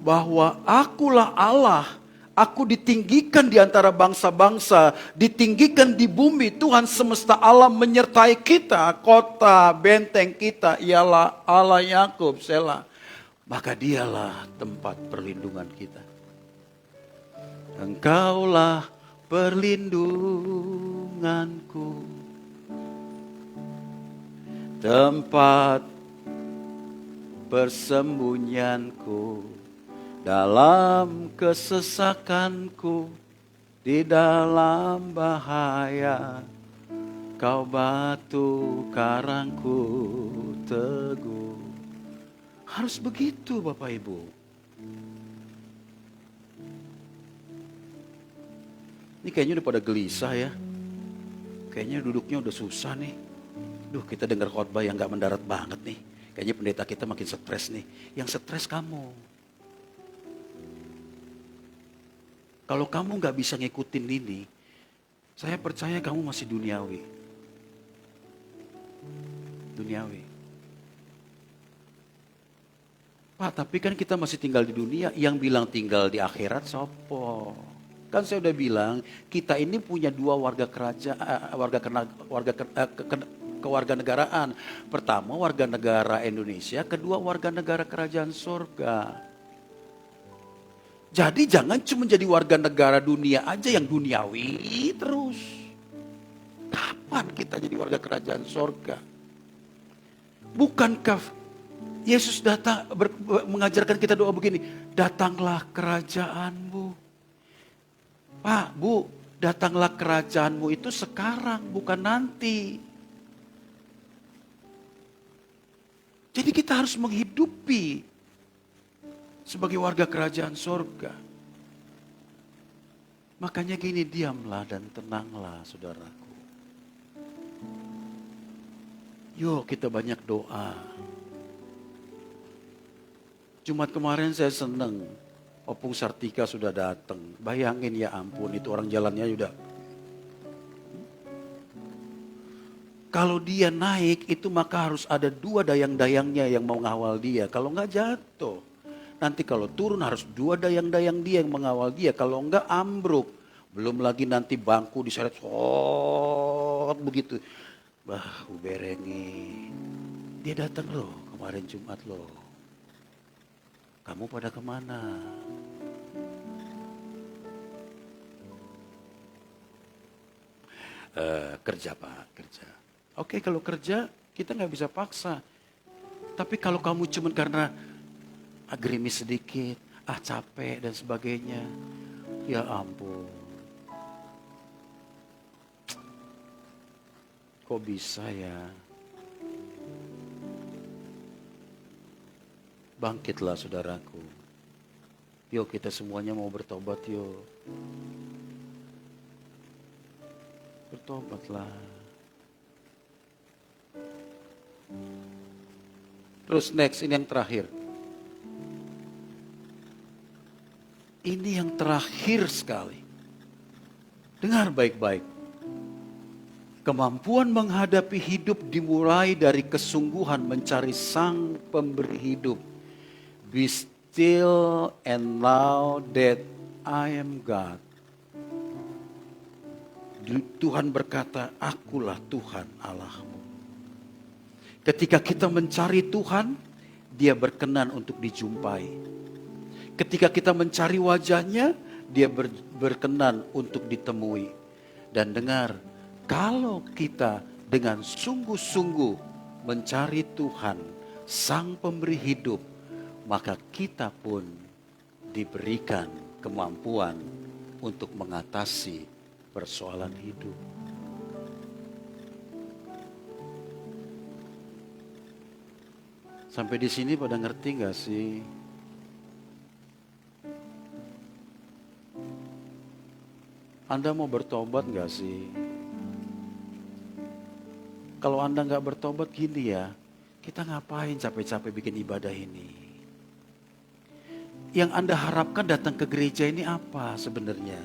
bahwa akulah Allah. Aku ditinggikan di antara bangsa-bangsa, ditinggikan di bumi. Tuhan semesta alam menyertai kita. Kota, benteng kita ialah Allah Yakub, Selah. Maka dialah tempat perlindungan kita. Engkaulah perlindunganku, tempat persembunyianku. Dalam kesesakanku, di dalam bahaya, kau batu karangku teguh. Harus begitu Bapak Ibu. Ini kayaknya udah pada gelisah ya. Kayaknya duduknya udah susah nih. Duh, kita dengar khotbah yang gak mendarat banget nih. Kayaknya pendeta kita makin stres nih. Yang stres kamu. Kalau kamu gak bisa ngikutin ini, saya percaya kamu masih duniawi. Duniawi. Pak, tapi kan kita masih tinggal di dunia. Yang bilang tinggal di akhirat sopo. Kan saya udah bilang, kita ini punya dua warga kerajaan, kewarganegaraan. Pertama warga negara Indonesia, kedua warga negara kerajaan surga. Jadi jangan cuma jadi warga negara dunia aja yang duniawi terus. Kapan kita jadi warga kerajaan surga? Bukankah Yesus datang mengajarkan kita doa begini, datanglah kerajaanmu. Pak, Bu, datanglah kerajaanmu itu sekarang, bukan nanti. Jadi kita harus menghidupi sebagai warga kerajaan surga. Makanya gini, diamlah dan tenanglah saudaraku. Yuk kita banyak doa. Jumat kemarin saya seneng, Opung Sartika sudah datang. Bayangin ya ampun, itu orang jalannya udah. Kalau dia naik itu maka harus ada dua dayang-dayangnya yang mau ngawal dia. Kalau enggak jatuh. Nanti kalau turun harus dua dayang-dayang dia yang mengawal dia. Kalau enggak ambruk. Belum lagi nanti bangku diseret. Begitu. Bah, uberengi. Dia datang loh kemarin Jumat loh. Kamu pada kemana? Kerja Pak, kerja. Oke, kalau kerja kita nggak bisa paksa. Tapi kalau kamu cuma karena gerimis sedikit, capek dan sebagainya, ya ampun. Kok bisa ya? Bangkitlah saudaraku. Yuk kita semuanya mau bertobat yuk. Bertobatlah. Terus next, ini yang terakhir. Ini yang terakhir sekali. Dengar baik-baik. Kemampuan menghadapi hidup dimulai dari kesungguhan mencari Sang Pemberi hidup. Be still and know that I am God. Tuhan berkata, akulah Tuhan Allahmu. Ketika kita mencari Tuhan, Dia berkenan untuk dijumpai. Ketika kita mencari wajahnya, Dia berkenan untuk ditemui. Dan dengar, kalau kita dengan sungguh-sungguh mencari Tuhan, Sang Pemberi hidup, maka kita pun diberikan kemampuan untuk mengatasi persoalan hidup. Sampai di sini pada ngerti gak sih? Anda mau bertobat gak sih? Kalau Anda gak bertobat gini ya, kita ngapain capek-capek bikin ibadah ini? Yang Anda harapkan datang ke gereja ini apa sebenarnya?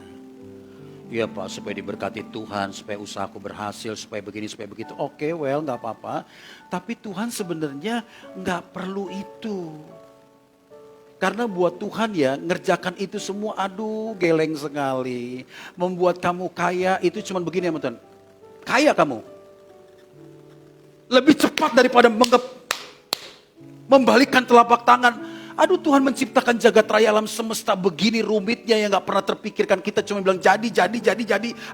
Ya Pak, supaya diberkati Tuhan, supaya usahaku berhasil, supaya begini, supaya begitu. Oke, well gak apa-apa. Tapi Tuhan sebenarnya gak perlu itu. Karena buat Tuhan ya, ngerjakan itu semua, aduh geleng sekali. Membuat kamu kaya itu cuma begini ya Tuhan. Kaya kamu. Lebih cepat daripada membalikkan telapak tangan. Aduh Tuhan menciptakan jagat raya alam semesta begini rumitnya yang gak pernah terpikirkan. Kita cuma bilang jadi.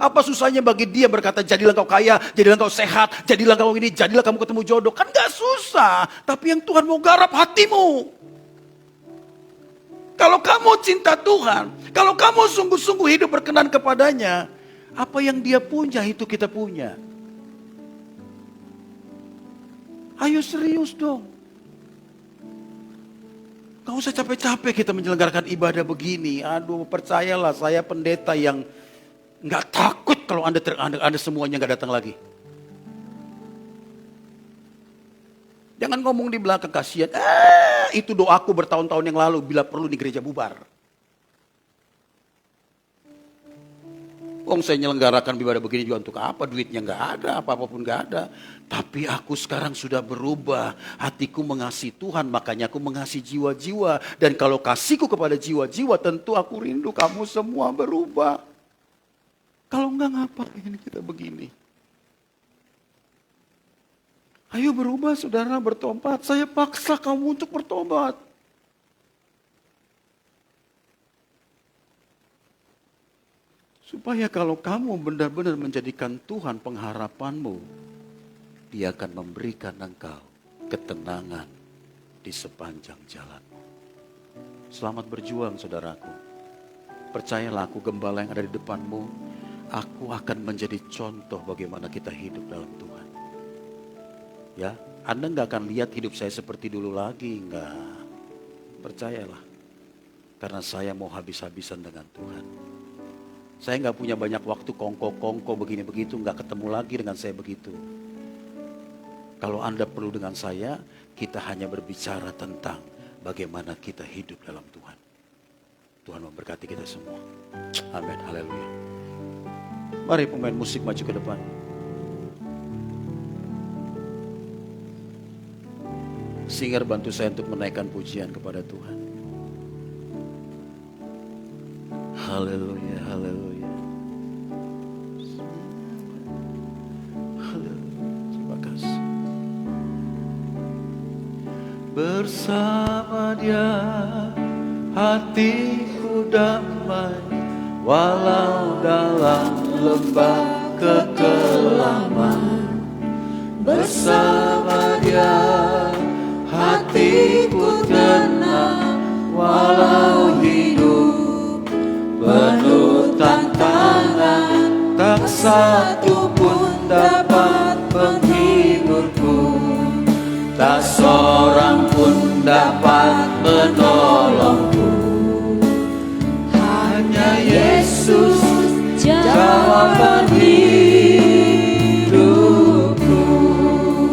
Apa susahnya bagi Dia berkata jadilah kau kaya, jadilah kau sehat, jadilah kau ini, jadilah kamu ketemu jodoh. Kan gak susah. Tapi yang Tuhan mau garap hatimu. Kalau kamu cinta Tuhan, kalau kamu sungguh-sungguh hidup berkenan kepadanya, apa yang Dia punya itu kita punya. Ayo serius dong. Gak usah capek-capek kita menyelenggarakan ibadah begini. Aduh percayalah, saya pendeta yang gak takut kalau anda semuanya gak datang lagi. Jangan ngomong di belakang kasihan. Itu doaku bertahun-tahun yang lalu bila perlu di gereja bubar. Saya nyelenggarakan ibadah begini juga untuk apa? Duitnya gak ada, apa-apapun gak ada. Tapi aku sekarang sudah berubah. Hatiku mengasihi Tuhan, makanya aku mengasihi jiwa-jiwa. Dan kalau kasihku kepada jiwa-jiwa, tentu aku rindu kamu semua berubah. Kalau enggak ngapain kita begini? Ayo berubah saudara, bertobat. Saya paksa kamu untuk bertobat. Supaya kalau kamu benar-benar menjadikan Tuhan pengharapanmu, Dia akan memberikan engkau ketenangan di sepanjang jalanmu. Selamat berjuang saudaraku. Percayalah aku gembala yang ada di depanmu. Aku akan menjadi contoh bagaimana kita hidup dalam Tuhan. Ya, Anda gak akan lihat hidup saya seperti dulu lagi, enggak. Percayalah. Karena saya mau habis-habisan dengan Tuhan. Saya gak punya banyak waktu kongko-kongko begini begitu, gak ketemu lagi dengan saya begitu. Kalau Anda perlu dengan saya, kita hanya berbicara tentang bagaimana kita hidup dalam Tuhan. Tuhan memberkati kita semua. Amin, haleluya. Mari pemain musik maju ke depan. Singer bantu saya untuk menaikkan pujian kepada Tuhan. Haleluya, haleluya. Haleluya, terima kasih. Bersama Dia hatiku damai, walau dalam lembah kekelaman. Bersama Dia hatiku tenang, walau hidup penuh tantangan. Tak satu pun dapat menghiburku, tak seorang pun dapat menolongku. Hanya Yesus jawaban hidupku.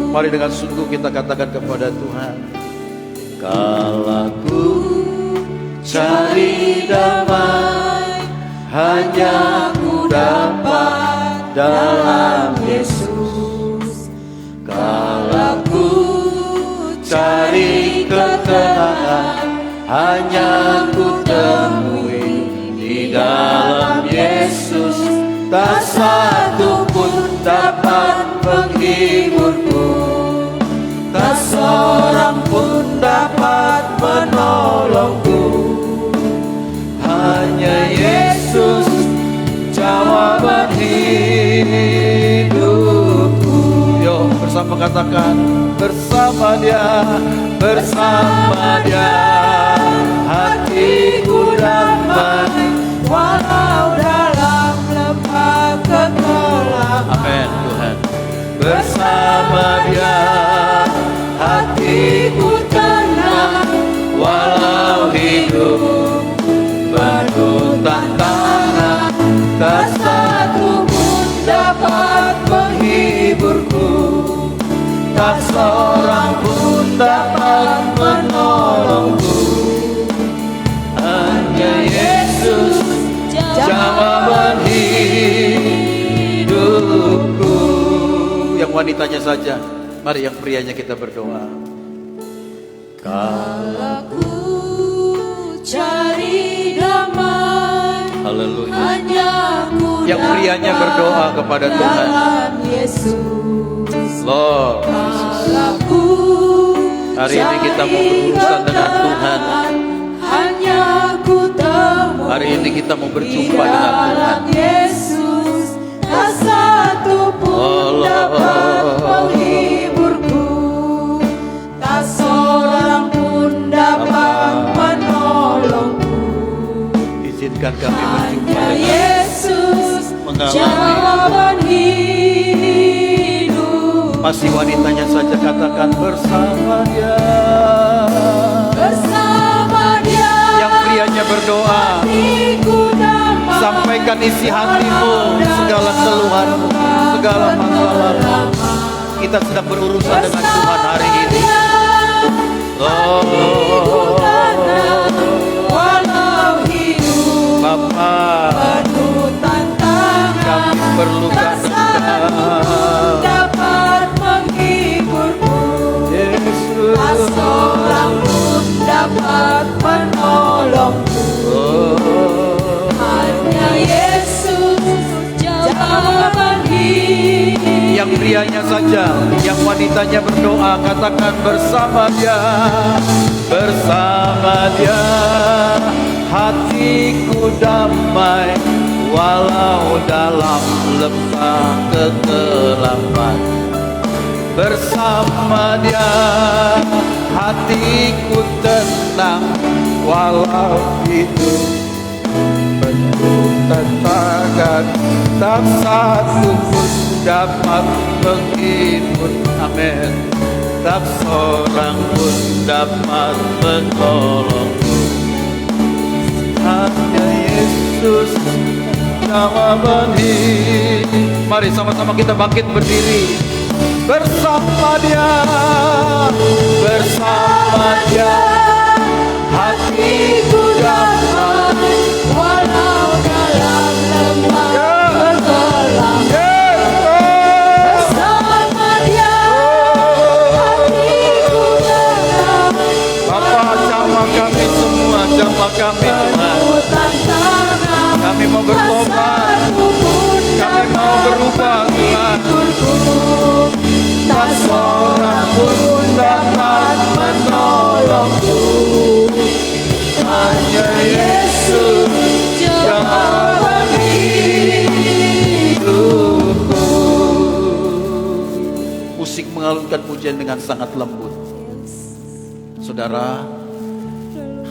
Mari dengan sungguh kita katakan kepada Tuhan, kalau ku cari damai, hanya ku dapat dalam Yesus. Kalau ku cari ketenangan, hanya ku temui di dalam Yesus. Tak satu pun dapat menghiburku, tak seorang pun dapat menolongku. Hanya Yesus jawaban hidupku. Yo, bersama katakan, bersama Dia, bersama Dia hatiku damai, walau dalam lembah kekelaman. Amin Tuhan. Bersama Dia hatiku tenang, walau hidup penuh tantangan. Tak satu pun dapat menghiburku, tak seorang pun dapat menolongku. Hanya Yesus jawaban hidupku. Yang wanitanya saja, mari yang prianya kita berdoa. Kalau ku cari damai, Haleluya. hanya ku Yang prianya berdoa kepada Tuhan. dalam Yesus. Lord, Kalau ku hari ini kita mau berurusan dengan Tuhan. hanya ku temui Hari ini kita mau di berjumpa dengan Tuhan. dalam Yesus. Tak satu pun dapat menghiburku, tak seorang pun dapat menolongku. Izinkan kami berjumpa Hanya dengan Yesus mengalami. jawaban hidup. Masih wanitanya saja katakan, bersama Dia. Bersama Dia Yang prianya berdoa, hatiku damai, sampaikan isi hatimu, segala keluhanmu, segala masalahmu. Kita sedang berurusan dengan Tuhan hari ini. Oh, walau hidup Bapa, penuh tantangan, kami perlukan Engkau. dapat menghiburku, Yesus. tak seorang pun dapat menolongku. Oh, Hanya Yesus jawaban hidup. yang prianya saja, yang wanitanya berdoa, katakan, bersama Dia, bersama Dia hatiku damai, walau dalam lembah kegelapan. Bersama Dia hatiku tenang, walau hidup penuh tantangan. Tak satu pun dapat menghibur, amin. Tak seorang pun dapat menolong. Hanya Yesus jawaban hidup. Mari sama-sama kita bangkit berdiri. Bersama Dia, bersama Dia hatiku damai, Walau dalam lembah kegelapan, bersama Dia hatiku damai. Bapa, jamah kami semua, jamah kami Tuhan. Kami mau bertobat, kami mau berubah Tuhan. Tak seorang pun dapat menolong. mampu. Hanya Yesus jawaban hidupku. Musik mengalunkan pujian dengan sangat lembut. Saudara,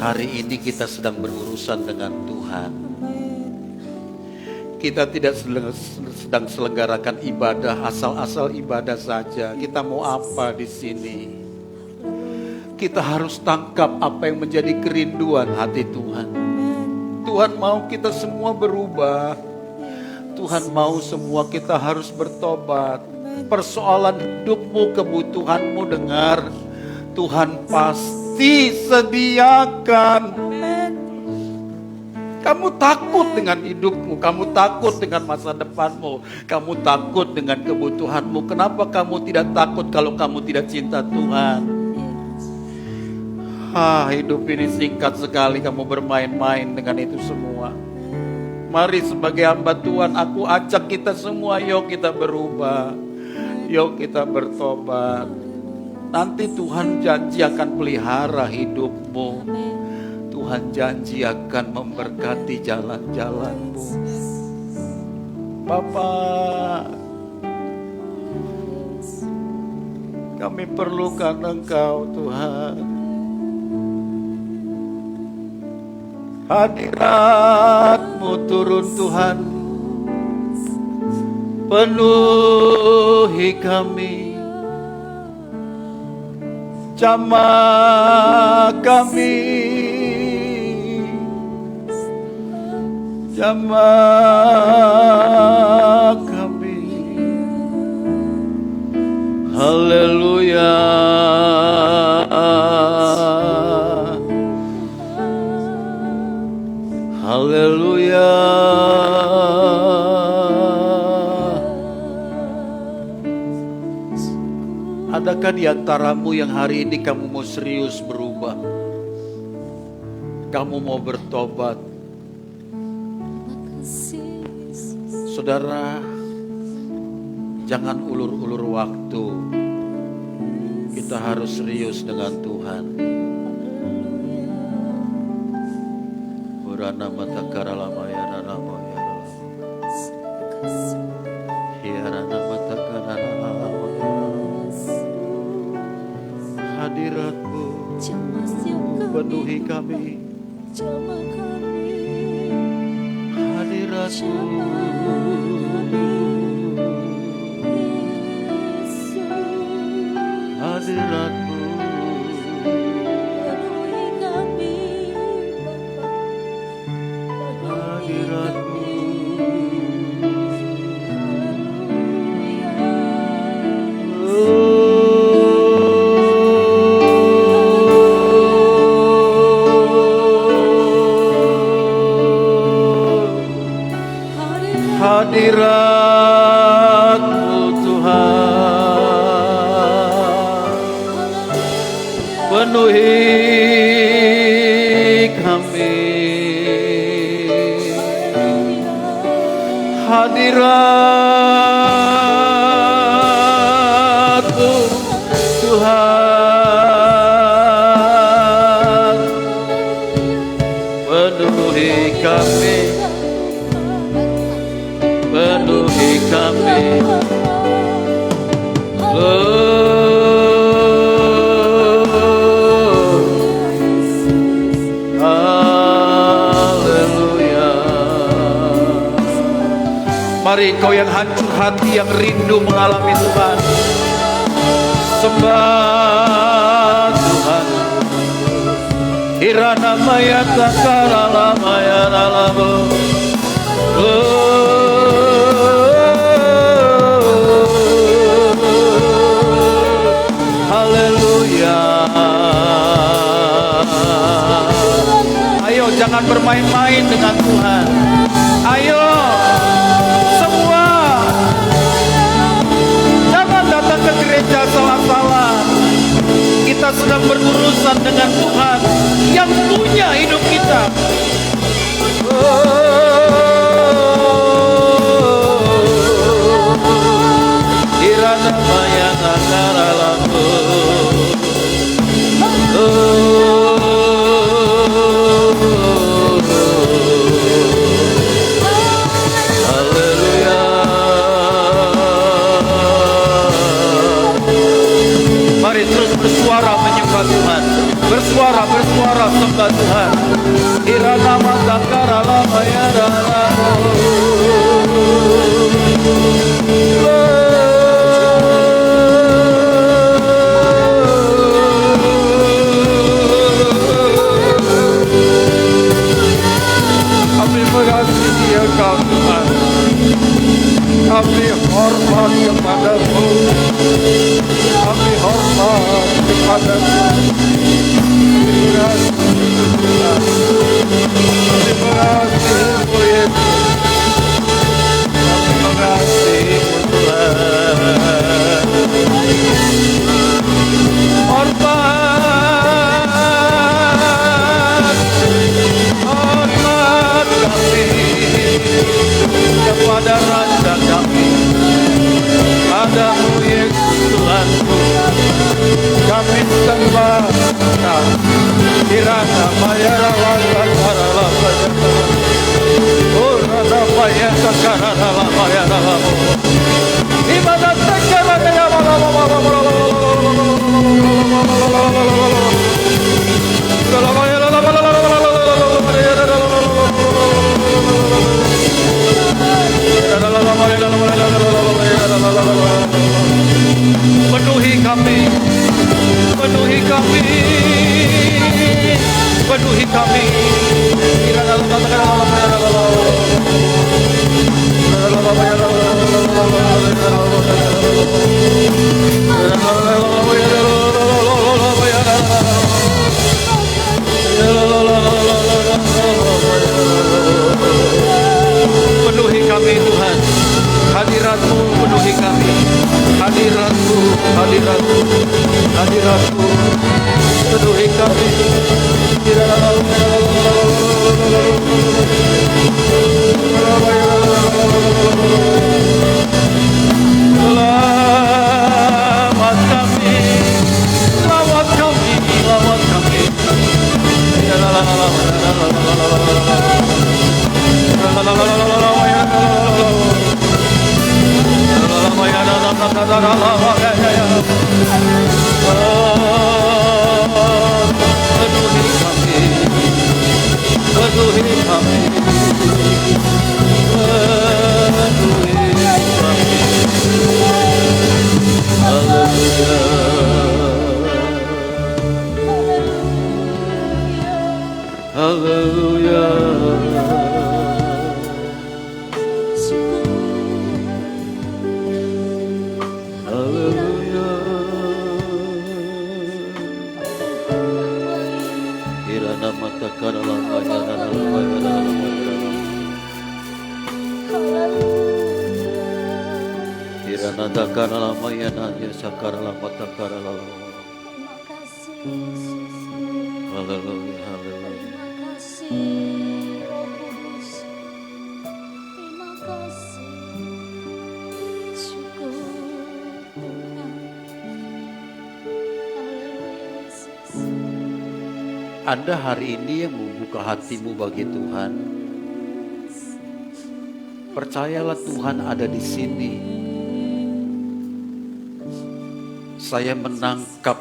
hari ini kita sedang berurusan dengan Tuhan. Kita tidak sedang selenggarakan ibadah asal-asal ibadah saja. Kita mau apa di sini? Kita harus tangkap apa yang menjadi kerinduan hati Tuhan. Tuhan mau kita semua berubah. Tuhan mau semua kita harus bertobat. Persoalan hidupmu, kebutuhanmu, dengar, Tuhan pasti sediakan. Kamu takut dengan hidupmu, kamu takut dengan masa depanmu, kamu takut dengan kebutuhanmu. Kenapa kamu tidak takut kalau kamu tidak cinta Tuhan? Hidup ini singkat sekali, kamu bermain-main dengan itu semua. Mari sebagai hamba Tuhan, aku ajak kita semua, yuk kita berubah. Yuk kita bertobat. Nanti Tuhan janji akan pelihara hidupmu. Tuhan janji akan memberkati jalan-jalanmu. Bapa, kami perlukan Engkau Tuhan. Hadirat-Mu turun Tuhan, penuhi kami, jamah kami, jamah kami. Haleluya. Haleluya. Adakah di antaramu yang hari ini kamu mau serius berubah? Kamu mau bertobat? Saudara, jangan ulur-ulur waktu. Kita harus serius dengan Tuhan. Urana mata karalama ya rama ya rama. Hiarana mata karalama. Hadirat-Mu penuhi kami. Hadirat-Mu. Hadirat-Mu. Hadirat-Mu. Hadirat-Mu Tuhan, penuhi kami. Hadirat-Mu Tuhan, penuhi kami. Penuhi kami. Haleluya. Mari kau yang hancur hati, yang rindu mengalami Tuhan, sembah Tuhan. Irana maya takala maya nalamu. Haleluya. Ayo jangan bermain-main dengan Tuhan. Ayo semua, jangan datang ke gereja salah-salah. Kita sedang berurusan dengan Tuhan yang punya hidup kita. Irana maya nakara lampu. Irana mata karala mayara kami mengasihi Engkau Tuhan. Kami hormat kepadamu. Kami hormat kepadamu. Kami mengasihi-Mu Yesus. Kami mengasihi-Mu Tuhan. Hormat kami kepada Raja kami, padamu Yesus Tuhanku. Kami sembah kirana mayara wala karala mayara urana mayara karala mayara ibadat sekala ya wala penuhi kami, penuhi kami, penuhi kami. Penuhi kami Tuhan, hadirat-Mu penuhi kami, hadirat-Mu, hadirat-Mu, hadirat-Mu penuhi kami. Selamat kami, selamat kami, selamat kami. Penuhi kami, penuhi kami, penuhi kami. Haleluya. Haleluya. Haleluya. Kirana mata karala mayara mayara mayara. Kirana karala mayana yasa karala mata karala. Haleluya. Anda hari ini yang membuka hatimu bagi Tuhan, percayalah Tuhan ada di sini. Saya menangkap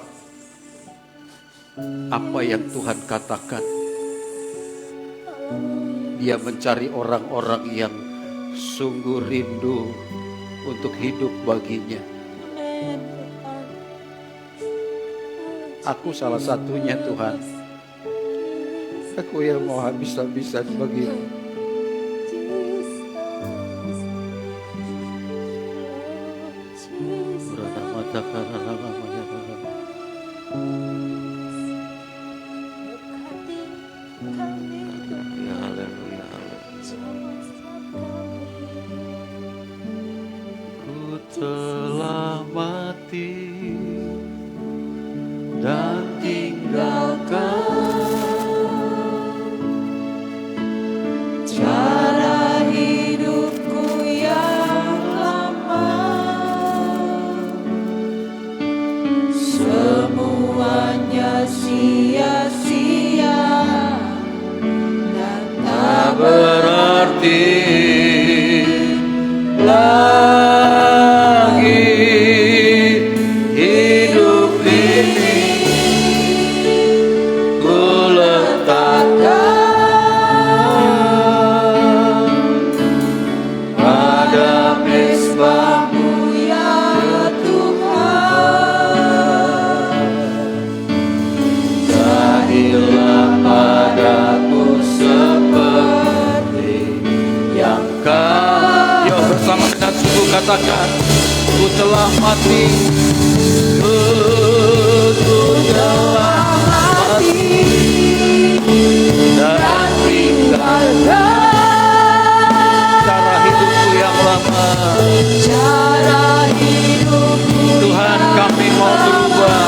apa yang Tuhan katakan. Dia mencari orang-orang yang sungguh rindu untuk hidup baginya. Aku salah satunya Tuhan. Aku yang mau habis-habisan bagimu. Berada mata karena namanya. Ya haleluya. Ku telah mati dan tinggalkan cara hidupku yang lama, semuanya sia-sia dan tak berarti lagi hidup ini. Ku letakkan katakan, ku telah mati, ku telah mati, dan tinggalkan cara hidupku yang lama. Tuhan, kami mau berubah.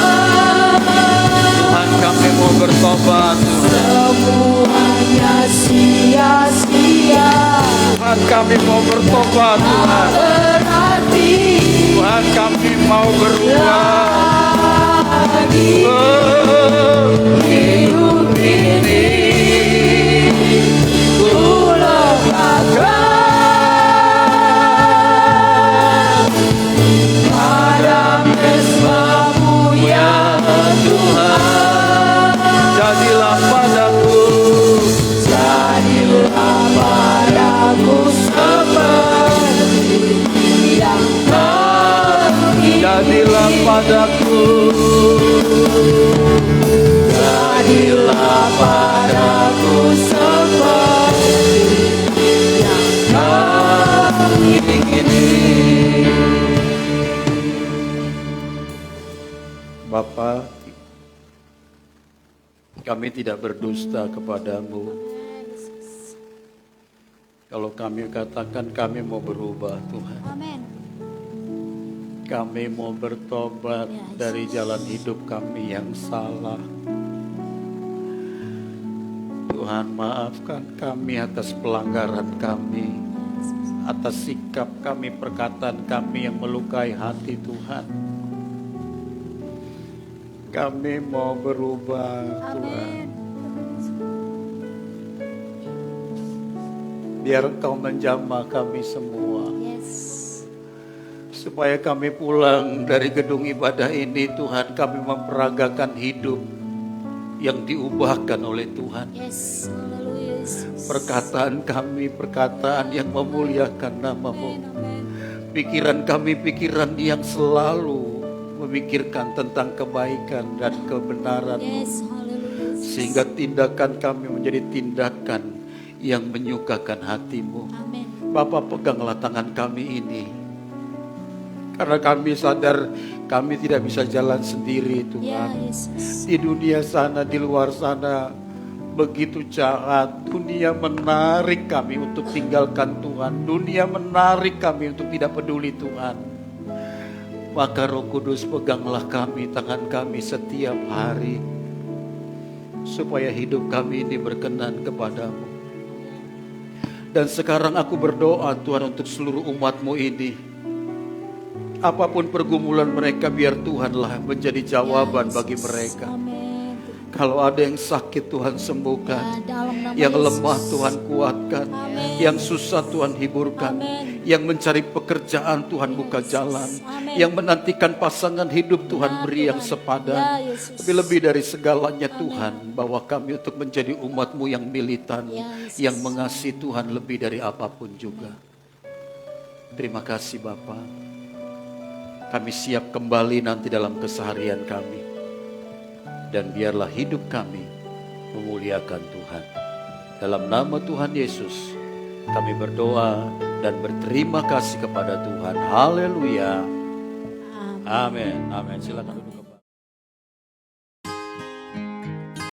Tuhan, kami mau bertobat. Semuanya sia-sia. Tuhan, kami mau bertobat. Tuhan, Tuhan, kami mau berubah. Hidup ini ku letakkan pada mesbah-Mu ya Tuhan. Jadilah padaku seperti yang Kau ingin. Jadilah padaku seperti yang Kau ingini. Bapa, kami tidak berdusta kepadamu. Kalau kami katakan kami mau berubah, Tuhan. Amin. Kami mau bertobat dari jalan hidup kami yang salah. Tuhan, maafkan kami atas pelanggaran kami, atas sikap kami, perkataan kami yang melukai hati Tuhan. Kami mau berubah, Tuhan. Biar Engkau menjamah kami semua. Yes. Supaya kami pulang dari gedung ibadah ini, Tuhan, kami memperagakan hidup yang diubahkan oleh Tuhan. Yes. Haleluya. Perkataan kami, perkataan yang memuliakan nama-Mu. Pikiran kami, pikiran yang selalu memikirkan tentang kebaikan dan kebenaran-Mu. Yes. Haleluya. Sehingga tindakan kami menjadi tindakan yang menyukakan hati-Mu. Amin. Bapa, peganglah tangan kami ini. Karena kami sadar kami tidak bisa jalan sendiri, Ya, Tuhan. Yesus. Di dunia sana, di luar sana, begitu jahat. Dunia menarik kami untuk tinggalkan Tuhan. Dunia menarik kami untuk tidak peduli Tuhan. Maka Roh Kudus, peganglah kami, tangan kami setiap hari. Supaya hidup kami ini berkenan kepadamu. Dan sekarang aku berdoa, Tuhan, untuk seluruh umat-Mu ini. Apapun pergumulan mereka, biar Tuhanlah menjadi jawaban bagi mereka. Amin. Kalau ada yang sakit, Tuhan sembuhkan. Dalam nama Yang Yesus. lemah, Tuhan kuatkan. Amin. Yang susah, Tuhan hiburkan. Amin. Yang mencari pekerjaan, Tuhan buka jalan. Amin. Yang menantikan pasangan hidup, Tuhan Ya, beri yang Tuhan. sepadan. Ya, Yesus. Tapi lebih dari segalanya, Tuhan, bahwa kami untuk menjadi umat-Mu yang militan, Ya, Yesus. yang mengasihi Tuhan lebih dari apapun juga. Terima kasih Bapa. Kami siap kembali nanti dalam keseharian kami. Dan biarlah hidup kami memuliakan Tuhan. Dalam nama Tuhan Yesus, kami berdoa dan berterima kasih kepada Tuhan. Haleluya. Amin. Amin. Silakan duduk.